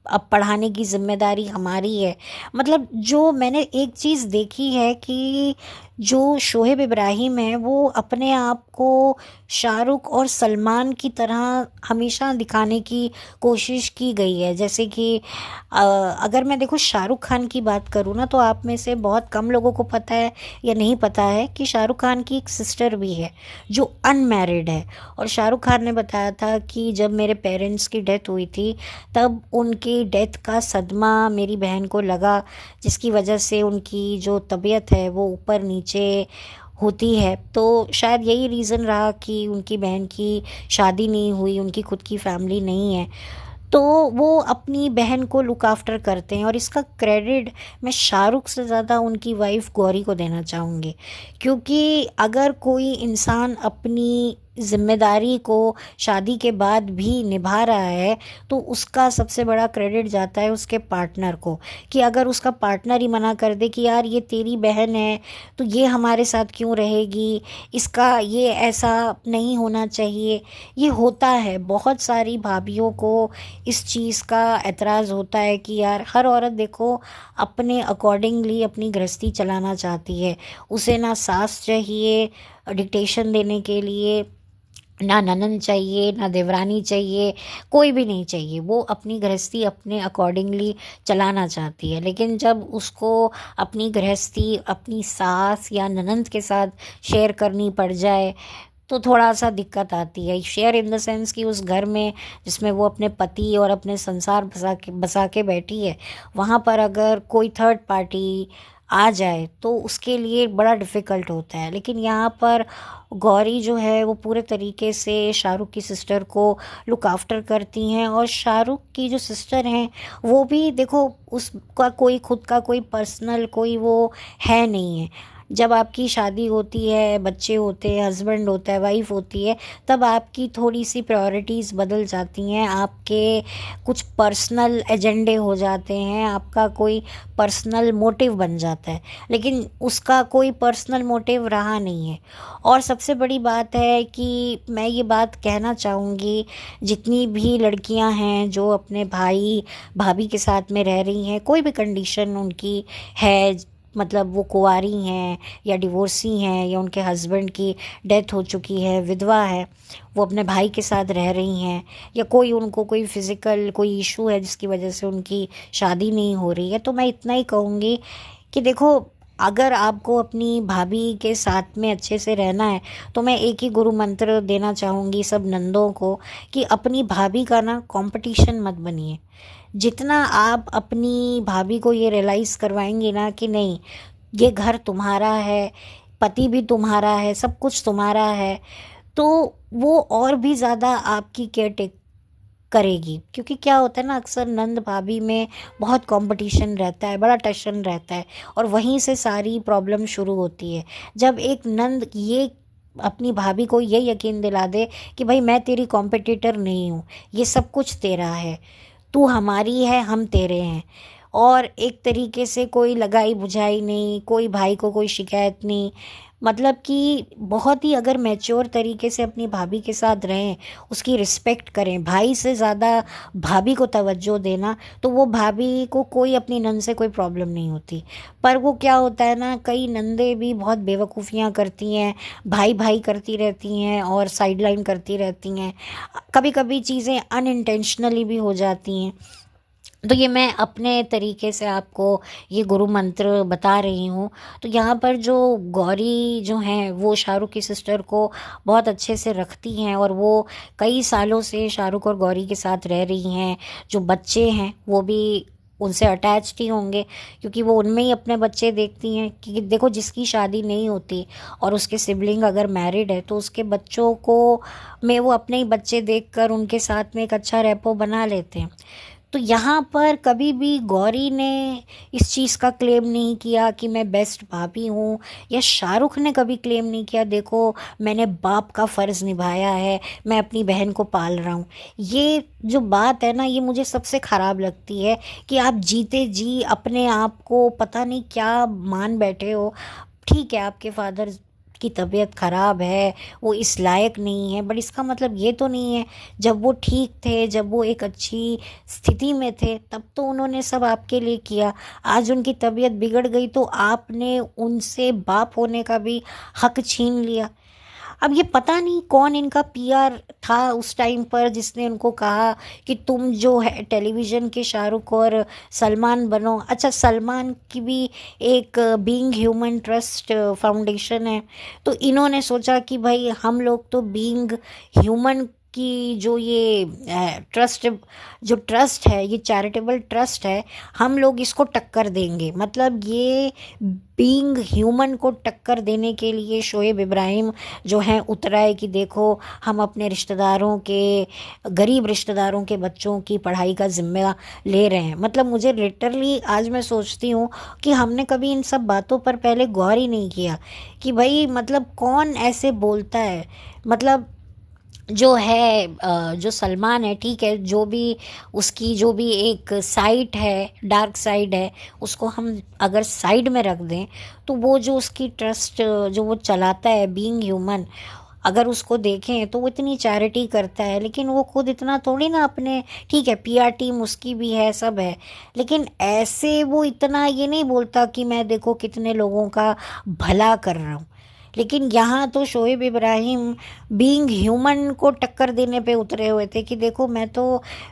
अब पढ़ाने की जिम्मेदारी हमारी है। मतलब जो मैंने एक चीज़ देखी है कि जो शोहेब इब्राहिम है वो अपने आप को शाहरुख और सलमान की तरह हमेशा दिखाने की कोशिश की गई है। जैसे कि अगर मैं देखो शाहरुख खान की बात करूँ ना, तो आप में से बहुत कम लोगों को पता है या नहीं पता है कि शाहरुख खान की एक सिस्टर भी है जो अनमैरिड है। और शाहरुख खान ने बताया था कि जब मेरे पेरेंट्स की डेथ हुई थी तब उनकी डेथ का सदमा मेरी बहन को लगा, जिसकी वजह से उनकी जो तबीयत है वो ऊपर नीचे होती है। तो शायद यही रीज़न रहा कि उनकी बहन की शादी नहीं हुई, उनकी खुद की फैमिली नहीं है, तो वो अपनी बहन को लुक आफ्टर करते हैं। और इसका क्रेडिट मैं शाहरुख से ज़्यादा उनकी वाइफ गौरी को देना चाहूँगी, क्योंकि अगर कोई इंसान अपनी जिम्मेदारी को शादी के बाद भी निभा रहा है, तो उसका सबसे बड़ा क्रेडिट जाता है उसके पार्टनर को। कि अगर उसका पार्टनर ही मना कर दे कि यार ये तेरी बहन है तो ये हमारे साथ क्यों रहेगी, इसका ये ऐसा नहीं होना चाहिए। ये होता है, बहुत सारी भाभियों को इस चीज़ का एतराज़ होता है कि यार हर औरत देखो अपने अकॉर्डिंगली अपनी गृहस्थी चलाना चाहती है। उसे ना सास चाहिए डिक्टेशन देने के लिए, ना ननद चाहिए, ना देवरानी चाहिए, कोई भी नहीं चाहिए। वो अपनी गृहस्थी अपने अकॉर्डिंगली चलाना चाहती है। लेकिन जब उसको अपनी गृहस्थी अपनी सास या ननद के साथ शेयर करनी पड़ जाए तो थोड़ा सा दिक्कत आती है। शेयर इन द सेंस कि उस घर में जिसमें वो अपने पति और अपने संसार बसा के बैठी है, वहाँ पर अगर कोई थर्ड पार्टी आ जाए तो उसके लिए बड़ा डिफ़िकल्ट होता है। लेकिन यहाँ पर गौरी जो है वो पूरे तरीके से शाहरुख की सिस्टर को लुक आफ्टर करती हैं। और शाहरुख की जो सिस्टर हैं वो भी देखो उसका कोई खुद का कोई पर्सनल कोई वो है नहीं है। जब आपकी शादी होती है, बच्चे होते हैं, हस्बैंड होता है, वाइफ होती है, तब आपकी थोड़ी सी प्रायोरिटीज़ बदल जाती हैं। आपके कुछ पर्सनल एजेंडे हो जाते हैं, आपका कोई पर्सनल मोटिव बन जाता है। लेकिन उसका कोई पर्सनल मोटिव रहा नहीं है। और सबसे बड़ी बात है कि मैं ये बात कहना चाहूँगी, जितनी भी लड़कियां हैं जो अपने भाई भाभी के साथ में रह रही हैं, कोई भी कंडीशन उनकी है, मतलब वो कुंवारी हैं या डिवोर्सी हैं या उनके हस्बैंड की डेथ हो चुकी है, विधवा है, वो अपने भाई के साथ रह रही हैं, या कोई उनको कोई फिज़िकल कोई इशू है जिसकी वजह से उनकी शादी नहीं हो रही है, तो मैं इतना ही कहूँगी कि देखो अगर आपको अपनी भाभी के साथ में अच्छे से रहना है तो मैं एक ही गुरु मंत्र देना चाहूँगी सब नंदों को कि अपनी भाभी का ना कंपटीशन मत बनिए। जितना आप अपनी भाभी को ये रियलाइज़ करवाएंगे ना कि नहीं ये घर तुम्हारा है, पति भी तुम्हारा है, सब कुछ तुम्हारा है, तो वो और भी ज़्यादा आपकी केयर टेक करेगी। क्योंकि क्या होता है ना, अक्सर नंद भाभी में बहुत कंपटीशन रहता है, बड़ा टेंशन रहता है, और वहीं से सारी प्रॉब्लम शुरू होती है। जब एक नंद ये अपनी भाभी को ये यकीन दिला दे कि भाई मैं तेरी कॉम्पिटिटर नहीं हूँ, ये सब कुछ तेरा है, तू हमारी है, हम तेरे हैं, और एक तरीके से कोई लगाई बुझाई नहीं, कोई भाई को कोई शिकायत नहीं, मतलब कि बहुत ही अगर मैच्योर तरीके से अपनी भाभी के साथ रहें, उसकी रिस्पेक्ट करें, भाई से ज़्यादा भाभी को तवज्जो देना, तो वो भाभी को कोई अपनी नंद से कोई प्रॉब्लम नहीं होती। पर वो क्या होता है ना, कई नंदे भी बहुत बेवकूफ़ियाँ करती हैं, भाई भाई करती रहती हैं और साइडलाइन करती रहती हैं, कभी कभी चीज़ें अनइंटेंशनली भी हो जाती हैं। तो ये मैं अपने तरीके से आपको ये गुरु मंत्र बता रही हूँ। तो यहाँ पर जो गौरी जो हैं वो शाहरुख की सिस्टर को बहुत अच्छे से रखती हैं, और वो कई सालों से शाहरुख और गौरी के साथ रह रही हैं। जो बच्चे हैं वो भी उनसे अटैच्ड ही होंगे, क्योंकि वो उनमें ही अपने बच्चे देखती हैं। कि देखो जिसकी शादी नहीं होती और उसके सिबलिंग अगर मैरिड है तो उसके बच्चों को में वो अपने ही बच्चे देखकर उनके साथ में एक अच्छा रेपो बना लेते हैं। तो यहाँ पर कभी भी गौरी ने इस चीज़ का क्लेम नहीं किया कि मैं बेस्ट भाभी हूँ, या शाहरुख ने कभी क्लेम नहीं किया देखो मैंने बाप का फ़र्ज़ निभाया है, मैं अपनी बहन को पाल रहा हूँ। ये जो बात है ना, ये मुझे सबसे ख़राब लगती है कि आप जीते जी अपने आप को पता नहीं क्या मान बैठे हो। ठीक है आपके फादर की तबीयत ख़राब है, वो इस लायक नहीं है, बट इसका मतलब ये तो नहीं है जब वो ठीक थे, जब वो एक अच्छी स्थिति में थे, तब तो उन्होंने सब आपके लिए किया। आज उनकी तबीयत बिगड़ गई तो आपने उनसे बाप होने का भी हक छीन लिया। अब ये पता नहीं कौन इनका पीआर था उस टाइम पर जिसने उनको कहा कि तुम जो है टेलीविज़न के शाहरुख और सलमान बनो। अच्छा, सलमान की भी एक बीइंग ह्यूमन ट्रस्ट फाउंडेशन है, तो इन्होंने सोचा कि भाई हम लोग तो बीइंग ह्यूमन की जो ये ट्रस्ट जो ट्रस्ट है, ये चैरिटेबल ट्रस्ट है, हम लोग इसको टक्कर देंगे। मतलब ये बीइंग ह्यूमन को टक्कर देने के लिए शोएब इब्राहिम जो हैं उतरा है कि देखो हम अपने रिश्तेदारों के, गरीब रिश्तेदारों के बच्चों की पढ़ाई का जिम्मा ले रहे हैं। मतलब मुझे लिटरली आज मैं सोचती हूँ कि हमने कभी इन सब बातों पर पहले गौर ही नहीं किया कि भाई मतलब कौन ऐसे बोलता है। मतलब जो है जो सलमान है, ठीक है, जो भी उसकी जो भी एक साइड है, डार्क साइड है, उसको हम अगर साइड में रख दें, तो वो जो उसकी ट्रस्ट जो वो चलाता है, बीइंग ह्यूमन, अगर उसको देखें तो वो इतनी चैरिटी करता है, लेकिन वो खुद इतना थोड़ी ना अपने, ठीक है पीआर टीम उसकी भी है, सब है, लेकिन ऐसे वो इतना ये नहीं बोलता कि मैं देखो कितने लोगों का भला कर रहा हूँ। लेकिन यहाँ तो शोएब इब्राहिम बीइंग ह्यूमन को टक्कर देने पे उतरे हुए थे कि देखो मैं तो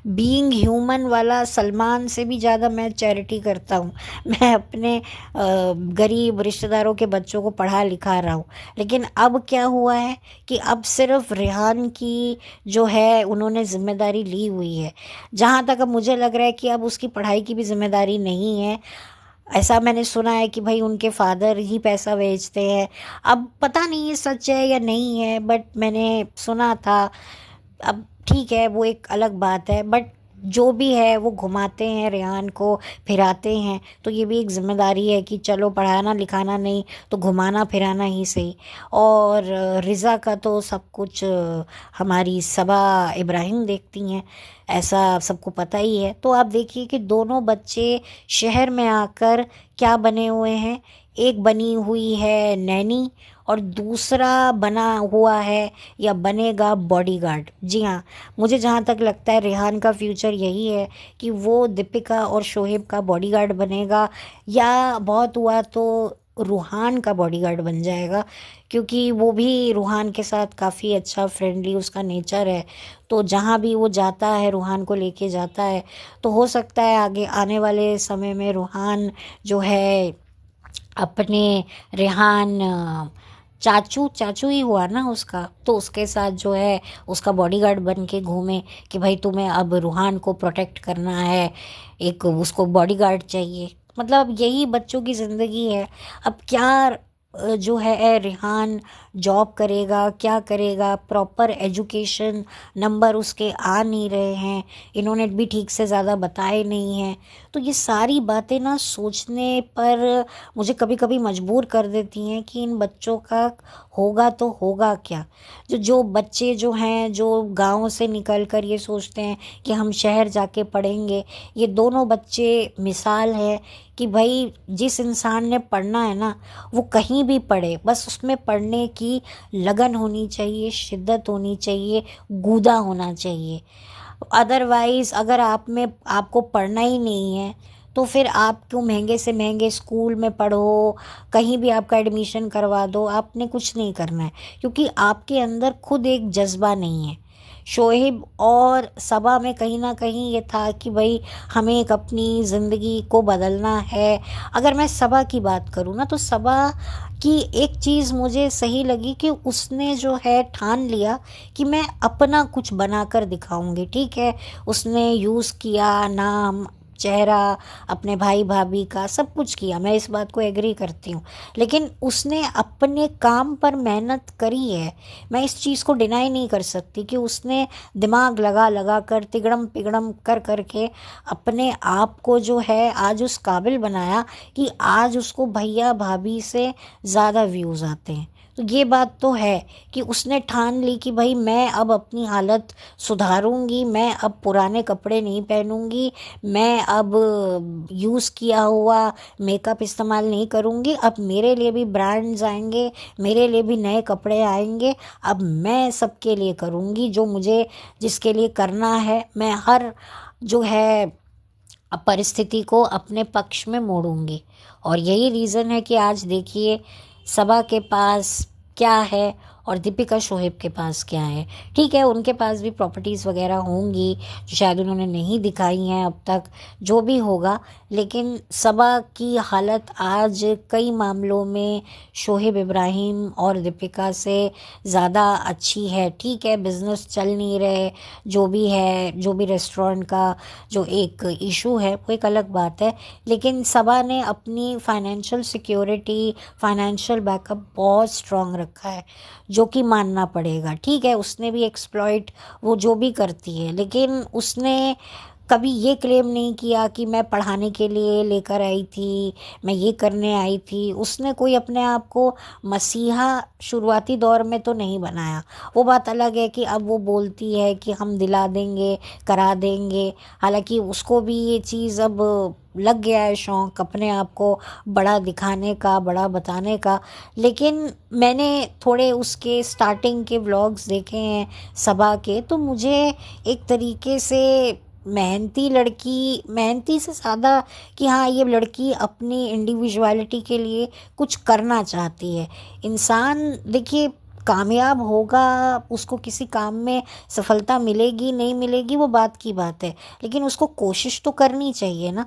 बीइंग ह्यूमन वाला सलमान से भी ज़्यादा मैं चैरिटी करता हूँ। मैं अपने गरीब रिश्तेदारों के बच्चों को पढ़ा लिखा रहा हूँ। लेकिन अब क्या हुआ है कि अब सिर्फ रेहान की जो है उन्होंने जिम्मेदारी ली हुई है। जहाँ तक अब मुझे लग रहा है कि अब उसकी पढ़ाई की भी जिम्मेदारी नहीं है। ऐसा मैंने सुना है कि भाई उनके फादर ही पैसा भेजते हैं। अब पता नहीं ये सच है या नहीं है, बट मैंने सुना था। अब ठीक है वो एक अलग बात है, बट जो भी है वो घुमाते हैं रेहान को, फिराते हैं, तो ये भी एक जिम्मेदारी है कि चलो पढ़ाना लिखाना नहीं तो घुमाना फिराना ही सही। और रिज़ा का तो सब कुछ हमारी सबा इब्राहिम देखती हैं, ऐसा सबको पता ही है। तो आप देखिए कि दोनों बच्चे शहर में आकर क्या बने हुए हैं। एक बनी हुई है नैनी और दूसरा बना हुआ है या बनेगा बॉडीगार्ड। जी हाँ, मुझे जहाँ तक लगता है रेहान का फ्यूचर यही है कि वो दीपिका और शोहेब का बॉडीगार्ड बनेगा, या बहुत हुआ तो रूहान का बॉडीगार्ड बन जाएगा, क्योंकि वो भी रूहान के साथ काफ़ी अच्छा फ्रेंडली उसका नेचर है। तो जहाँ भी वो जाता है रूहान को लेके जाता है। तो हो सकता है आगे आने वाले समय में रूहान जो है अपने रेहान चाचू चाचू ही हुआ ना उसका, तो उसके साथ जो है उसका बॉडीगार्ड बन के घूमे कि भाई तुम्हें अब रूहान को प्रोटेक्ट करना है, एक उसको बॉडीगार्ड चाहिए। मतलब यही बच्चों की ज़िंदगी है। अब क्या जो है रेहान जॉब करेगा, क्या करेगा, प्रॉपर एजुकेशन नंबर उसके आ नहीं रहे हैं, इन्होंने भी ठीक से ज़्यादा बताए नहीं हैं। तो ये सारी बातें ना सोचने पर मुझे कभी कभी मजबूर कर देती हैं कि इन बच्चों का होगा तो होगा क्या। जो जो बच्चे जो हैं जो गांव से निकल कर ये सोचते हैं कि हम शहर जाके पढ़ेंगे, ये दोनों बच्चे मिसाल है कि भाई जिस इंसान ने पढ़ना है ना वो कहीं भी पढ़े, बस उसमें पढ़ने की लगन होनी चाहिए, शिद्दत होनी चाहिए, गूदा होना चाहिए। अदरवाइज अगर आप में आपको पढ़ना ही नहीं है तो फिर आप क्यों महंगे से महंगे स्कूल में पढ़ो, कहीं भी आपका एडमिशन करवा दो, आपने कुछ नहीं करना है, क्योंकि आपके अंदर खुद एक जज्बा नहीं है। शोहेब और सबा में कहीं ना कहीं ये था कि भाई हमें एक अपनी ज़िंदगी को बदलना है। अगर मैं सबा की बात करूँ ना, तो सबा की एक चीज़ मुझे सही लगी कि उसने जो है ठान लिया कि मैं अपना कुछ बनाकर दिखाऊंगी। ठीक है, उसने यूज़ किया नाम, चेहरा, अपने भाई भाभी का सब कुछ किया, मैं इस बात को एग्री करती हूँ, लेकिन उसने अपने काम पर मेहनत करी है। मैं इस चीज़ को डिनाई नहीं कर सकती कि उसने दिमाग लगा लगा कर, तिगड़म पिगड़म कर करके अपने आप को जो है आज उस काबिल बनाया कि आज उसको भैया भाभी से ज़्यादा व्यूज़ आते हैं। तो ये बात तो है कि उसने ठान ली कि भाई मैं अब अपनी हालत सुधारूंगी, मैं अब पुराने कपड़े नहीं पहनूंगी, मैं अब यूज़ किया हुआ मेकअप इस्तेमाल नहीं करूंगी, अब मेरे लिए भी ब्रांड्स आएंगे, मेरे लिए भी नए कपड़े आएंगे, अब मैं सबके लिए करूंगी जो मुझे जिसके लिए करना है। मैं हर जो है परिस्थिति को अपने पक्ष में मोड़ूंगी। और यही रीज़न है कि आज देखिए सबा के पास क्या है और दीपिका शोहेब के पास क्या है। ठीक है उनके पास भी प्रॉपर्टीज़ वगैरह होंगी जो शायद उन्होंने नहीं दिखाई हैं अब तक, जो भी होगा, लेकिन सबा की हालत आज कई मामलों में शोहेब इब्राहिम और दीपिका से ज़्यादा अच्छी है। ठीक है बिज़नेस चल नहीं रहे, जो भी है, जो भी रेस्टोरेंट का जो एक इशू है वो एक अलग बात है, लेकिन सबा ने अपनी फाइनेंशियल सिक्योरिटी, फाइनेंशियल बैकअप बहुत स्ट्रांग रखा है, जो कि मानना पड़ेगा। ठीक है उसने भी एक्सप्लॉइट वो जो भी करती है, लेकिन उसने कभी ये क्लेम नहीं किया कि मैं पढ़ाने के लिए लेकर आई थी, मैं ये करने आई थी। उसने कोई अपने आप को मसीहा शुरुआती दौर में तो नहीं बनाया। वो बात अलग है कि अब वो बोलती है कि हम दिला देंगे, करा देंगे। हालांकि उसको भी ये चीज़ अब लग गया है शौक़ अपने आप को बड़ा दिखाने का, बड़ा बताने का। लेकिन मैंने थोड़े उसके स्टार्टिंग के व्लॉग्स देखे हैं सबा के, तो मुझे एक तरीके से मेहनती लड़की, मेहनती से ज़्यादा कि हाँ ये लड़की अपनी इंडिविजुअलिटी के लिए कुछ करना चाहती है। इंसान देखिए कामयाब होगा, उसको किसी काम में सफलता मिलेगी नहीं मिलेगी वो बात की बात है, लेकिन उसको कोशिश तो करनी चाहिए ना।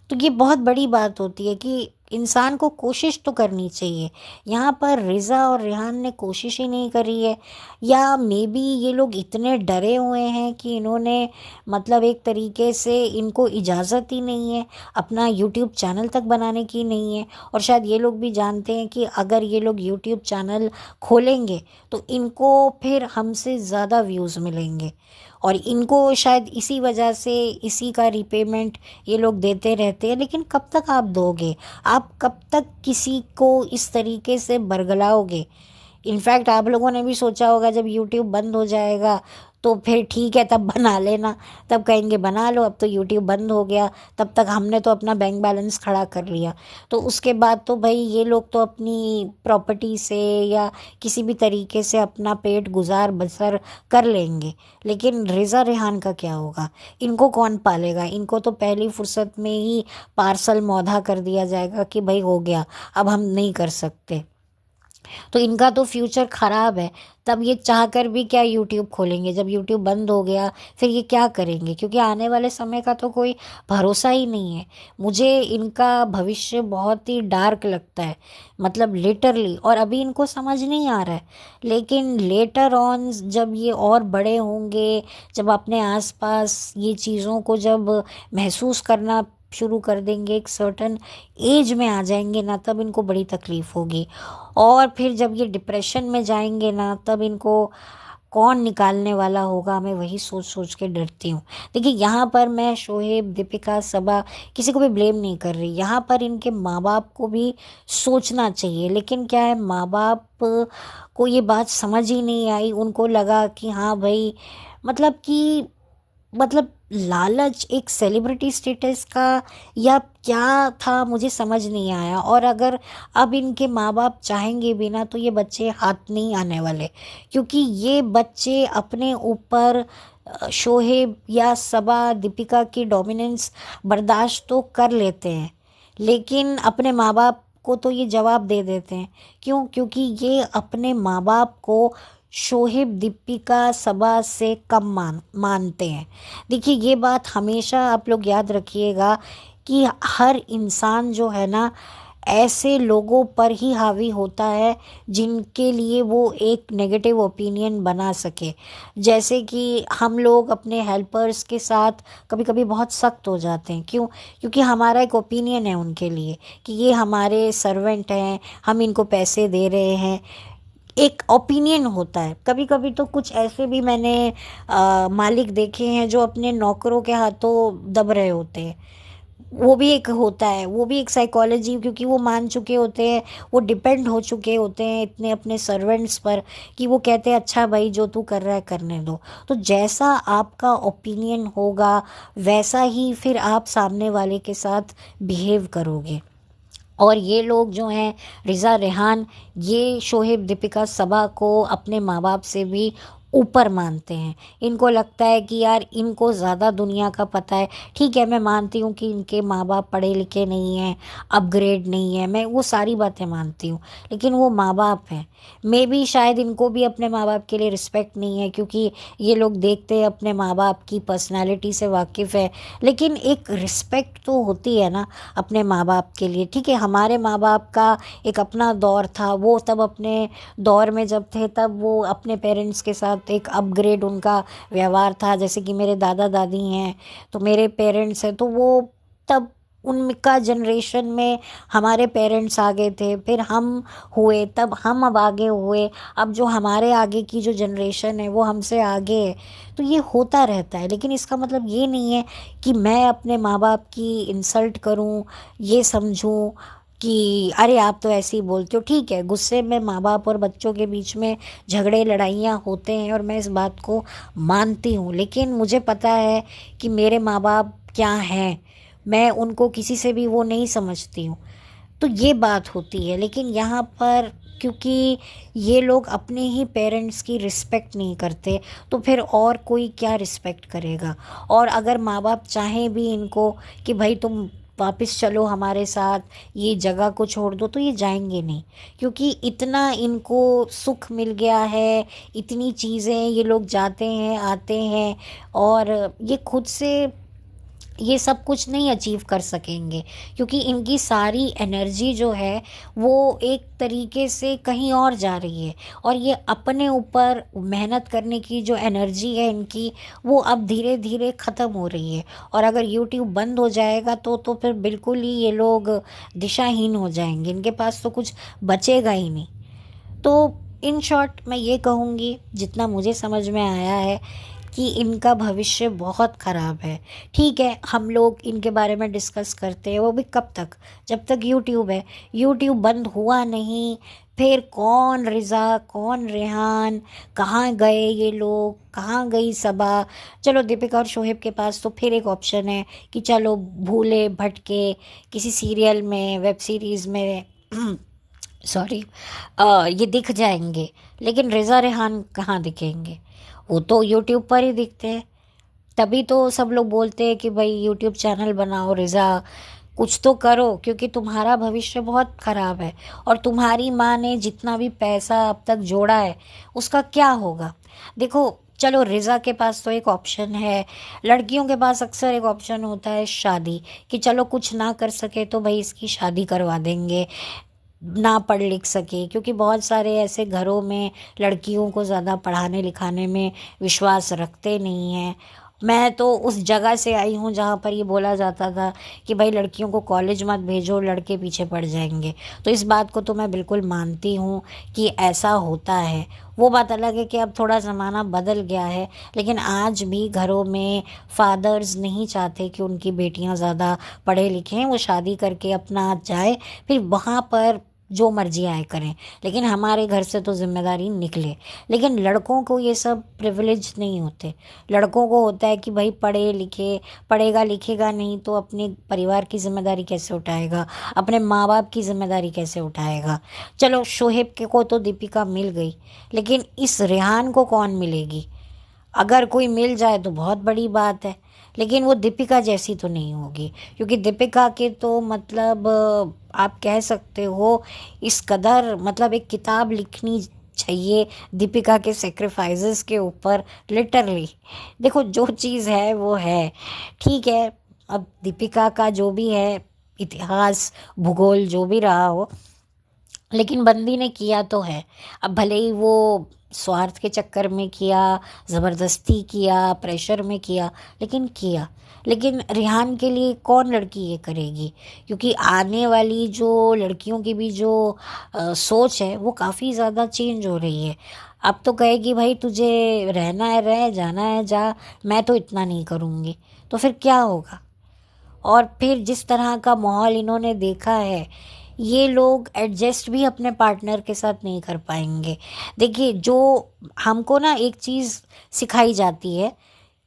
तो ये बहुत बड़ी बात होती है कि इंसान को कोशिश तो करनी चाहिए। यहाँ पर रिज़ा और रेहान ने कोशिश ही नहीं करी है, या मे बी ये लोग इतने डरे हुए हैं कि इन्होंने मतलब एक तरीके से इनको इजाज़त ही नहीं है, अपना यूट्यूब चैनल तक बनाने की नहीं है। और शायद ये लोग भी जानते हैं कि अगर ये लोग यूट्यूब चैनल खोलेंगे तो इनको फिर हमसे ज़्यादा व्यूज़ मिलेंगे, और इनको शायद इसी वजह से इसी का रिपेमेंट ये लोग देते रहते हैं। लेकिन कब तक आप दोगे? आप कब तक किसी को इस तरीके से बरगलाओगे? इनफैक्ट आप लोगों ने भी सोचा होगा जब यूट्यूब बंद हो जाएगा तो फिर ठीक है तब बना लेना, तब कहेंगे बना लो, अब तो यूट्यूब बंद हो गया, तब तक हमने तो अपना बैंक बैलेंस खड़ा कर लिया। तो उसके बाद तो भाई ये लोग तो अपनी प्रॉपर्टी से या किसी भी तरीके से अपना पेट गुजार बसर कर लेंगे। लेकिन रिज़ा रेहान का क्या होगा? इनको कौन पालेगा? इनको तो पहली फुर्सत में ही पार्सल मौधा कर दिया जाएगा कि भाई हो गया, अब हम नहीं कर सकते। तो इनका तो फ्यूचर ख़राब है। तब ये चाह कर भी क्या यूट्यूब खोलेंगे? जब यूट्यूब बंद हो गया फिर ये क्या करेंगे? क्योंकि आने वाले समय का तो कोई भरोसा ही नहीं है। मुझे इनका भविष्य बहुत ही डार्क लगता है, मतलब लिटरली। और अभी इनको समझ नहीं आ रहा है, लेकिन लेटर ऑन जब ये और बड़े होंगे, जब अपने आसपास ये चीज़ों को जब महसूस करना शुरू कर देंगे, एक सर्टन एज में आ जाएंगे ना, तब इनको बड़ी तकलीफ़ होगी। और फिर जब ये डिप्रेशन में जाएंगे ना, तब इनको कौन निकालने वाला होगा? मैं वही सोच सोच के डरती हूँ। देखिए यहाँ पर मैं शोहेब, दीपिका, सबा किसी को भी ब्लेम नहीं कर रही। यहाँ पर इनके माँ बाप को भी सोचना चाहिए, लेकिन क्या है, माँ बाप को ये बात समझ ही नहीं आई। उनको लगा कि हाँ भाई, मतलब कि मतलब लालच एक सेलिब्रिटी स्टेटस का या क्या था, मुझे समझ नहीं आया। और अगर अब इनके माँ बाप चाहेंगे भी ना तो ये बच्चे हाथ नहीं आने वाले, क्योंकि ये बच्चे अपने ऊपर शोहेब या सबा, दीपिका की डोमिनेंस बर्दाश्त तो कर लेते हैं, लेकिन अपने माँ बाप को तो ये जवाब दे देते हैं। क्यों? क्योंकि ये अपने माँ बाप को शोहेब, दीपिका, सबा से कम मानते हैं। देखिए ये बात हमेशा आप लोग याद रखिएगा कि हर इंसान जो है ना, ऐसे लोगों पर ही हावी होता है जिनके लिए वो एक नेगेटिव ओपिनियन बना सके। जैसे कि हम लोग अपने हेल्पर्स के साथ कभी कभी बहुत सख्त हो जाते हैं। क्यों? क्योंकि हमारा एक ओपिनियन है उनके लिए कि ये हमारे सर्वेंट हैं, हम इनको पैसे दे रहे हैं, एक ओपिनियन होता है। कभी कभी तो कुछ ऐसे भी मैंने मालिक देखे हैं जो अपने नौकरों के हाथों दब रहे होते हैं। वो भी एक होता है, वो भी एक साइकोलॉजी, क्योंकि वो मान चुके होते हैं, वो डिपेंड हो चुके होते हैं इतने अपने सर्वेंट्स पर कि वो कहते हैं अच्छा भाई जो तू कर रहा है करने दो। तो जैसा आपका ओपिनियन होगा वैसा ही फिर आप सामने वाले के साथ बिहेव करोगे। और ये लोग जो हैं, रिज़ा रेहान, ये शोहेब, दीपिका, सबा को अपने माँ बाप से भी ऊपर मानते हैं। इनको लगता है कि यार इनको ज़्यादा दुनिया का पता है। ठीक है, मैं मानती हूँ कि इनके माँ बाप पढ़े लिखे नहीं हैं, अपग्रेड नहीं है, मैं वो सारी बातें मानती हूँ, लेकिन वो माँ बाप हैं। मे बी शायद इनको भी अपने माँ बाप के लिए रिस्पेक्ट नहीं है, क्योंकि ये लोग देखते हैं अपने माँ बाप की पर्सनैलिटी से वाकिफ़ है। लेकिन एक रिस्पेक्ट तो होती है ना अपने माँ बाप के लिए। ठीक है, हमारे माँ बाप का एक अपना दौर था, वो तब अपने दौर में जब थे तब वो अपने पेरेंट्स के साथ एक अपग्रेड उनका व्यवहार था। जैसे कि मेरे दादा दादी हैं तो मेरे पेरेंट्स हैं, तो वो तब उनका जनरेशन में हमारे पेरेंट्स आगे थे, फिर हम हुए, तब हम अब आगे हुए, अब जो हमारे आगे की जो जनरेशन है वो हमसे आगे है। तो ये होता रहता है, लेकिन इसका मतलब ये नहीं है कि मैं अपने माँ बाप की इंसल्ट करूं, ये समझूं कि अरे आप तो ऐसे ही बोलते हो। ठीक है, गुस्से में माँ बाप और बच्चों के बीच में झगड़े लड़ाइयाँ होते हैं और मैं इस बात को मानती हूँ, लेकिन मुझे पता है कि मेरे माँ बाप क्या हैं, मैं उनको किसी से भी वो नहीं समझती हूँ। तो ये बात होती है। लेकिन यहाँ पर क्योंकि ये लोग अपने ही पेरेंट्स की रिस्पेक्ट नहीं करते, तो फिर और कोई क्या रिस्पेक्ट करेगा। और अगर माँ बाप चाहें भी इनको कि भाई तुम वापस चलो हमारे साथ, ये जगह को छोड़ दो, तो ये जाएंगे नहीं, क्योंकि इतना इनको सुख मिल गया है, इतनी चीज़ें ये लोग जाते हैं आते हैं, और ये खुद से ये सब कुछ नहीं अचीव कर सकेंगे, क्योंकि इनकी सारी एनर्जी जो है वो एक तरीके से कहीं और जा रही है, और ये अपने ऊपर मेहनत करने की जो एनर्जी है इनकी, वो अब धीरे धीरे ख़त्म हो रही है। और अगर यूट्यूब बंद हो जाएगा तो फिर बिल्कुल ही ये लोग दिशाहीन हो जाएंगे, इनके पास तो कुछ बचेगा ही नहीं। तो इन शॉर्ट मैं ये कहूँगी, जितना मुझे समझ में आया है, कि इनका भविष्य बहुत ख़राब है। ठीक है, हम लोग इनके बारे में डिस्कस करते हैं, वो भी कब तक, जब तक यूट्यूब है। यूट्यूब बंद हुआ नहीं, फिर कौन रिज़ा कौन रेहान, कहाँ गए ये लोग, कहाँ गई सबा। चलो दीपिका और शोहेब के पास तो फिर एक ऑप्शन है कि चलो भूले भटके किसी सीरियल में, वेब सीरीज़ में सॉरी ये दिख जाएंगे, लेकिन रिज़ा रेहान कहाँ दिखेंगे, वो तो यूट्यूब पर ही दिखते हैं। तभी तो सब लोग बोलते हैं कि भाई यूट्यूब चैनल बनाओ रिज़ा, कुछ तो करो, क्योंकि तुम्हारा भविष्य बहुत ख़राब है, और तुम्हारी माँ ने जितना भी पैसा अब तक जोड़ा है उसका क्या होगा। देखो, चलो रिज़ा के पास तो एक ऑप्शन है, लड़कियों के पास अक्सर एक ऑप्शन होता है शादी, कि चलो कुछ ना कर सके तो भाई इसकी शादी करवा देंगे, ना पढ़ लिख सके, क्योंकि बहुत सारे ऐसे घरों में लड़कियों को ज़्यादा पढ़ाने लिखाने में विश्वास रखते नहीं हैं। मैं तो उस जगह से आई हूँ जहाँ पर ये बोला जाता था कि भाई लड़कियों को कॉलेज मत भेजो, लड़के पीछे पड़ जाएंगे। तो इस बात को तो मैं बिल्कुल मानती हूँ कि ऐसा होता है। वो बात अलग है कि अब थोड़ा ज़माना बदल गया है, लेकिन आज भी घरों में फादर्स नहीं चाहते कि उनकी बेटियां ज़्यादा पढ़े लिखें, वो शादी करके अपना जाए, फिर वहाँ पर जो मर्जी आए करें, लेकिन हमारे घर से तो जिम्मेदारी निकले। लेकिन लड़कों को ये सब प्रिविलेज नहीं होते। लड़कों को होता है कि भाई पढ़े लिखे, पढ़ेगा लिखेगा नहीं तो अपने परिवार की जिम्मेदारी कैसे उठाएगा, अपने माँ बाप की जिम्मेदारी कैसे उठाएगा। चलो शोहेब के को तो दीपिका मिल गई, लेकिन इस रेहान को कौन मिलेगी। अगर कोई मिल जाए तो बहुत बड़ी बात है, लेकिन वो दीपिका जैसी तो नहीं होगी, क्योंकि दीपिका के तो मतलब आप कह सकते हो इस कदर, मतलब एक किताब लिखनी चाहिए दीपिका के सेक्रीफाइसेस के ऊपर, लिटरली। देखो जो चीज़ है वो है, ठीक है। अब दीपिका का जो भी है इतिहास भूगोल जो भी रहा हो, लेकिन बंदी ने किया तो है। अब भले ही वो स्वार्थ के चक्कर में किया, ज़बरदस्ती किया, प्रेशर में किया, लेकिन किया। लेकिन रेहान के लिए कौन लड़की ये करेगी, क्योंकि आने वाली जो लड़कियों की भी जो सोच है वो काफ़ी ज़्यादा चेंज हो रही है। अब तो कहेगी भाई तुझे रहना है रह, जाना है जा, मैं तो इतना नहीं करूँगी। तो फिर क्या होगा। और फिर जिस तरह का माहौल इन्होंने देखा है, ये लोग एडजस्ट भी अपने पार्टनर के साथ नहीं कर पाएंगे। देखिए, जो हमको ना एक चीज़ सिखाई जाती है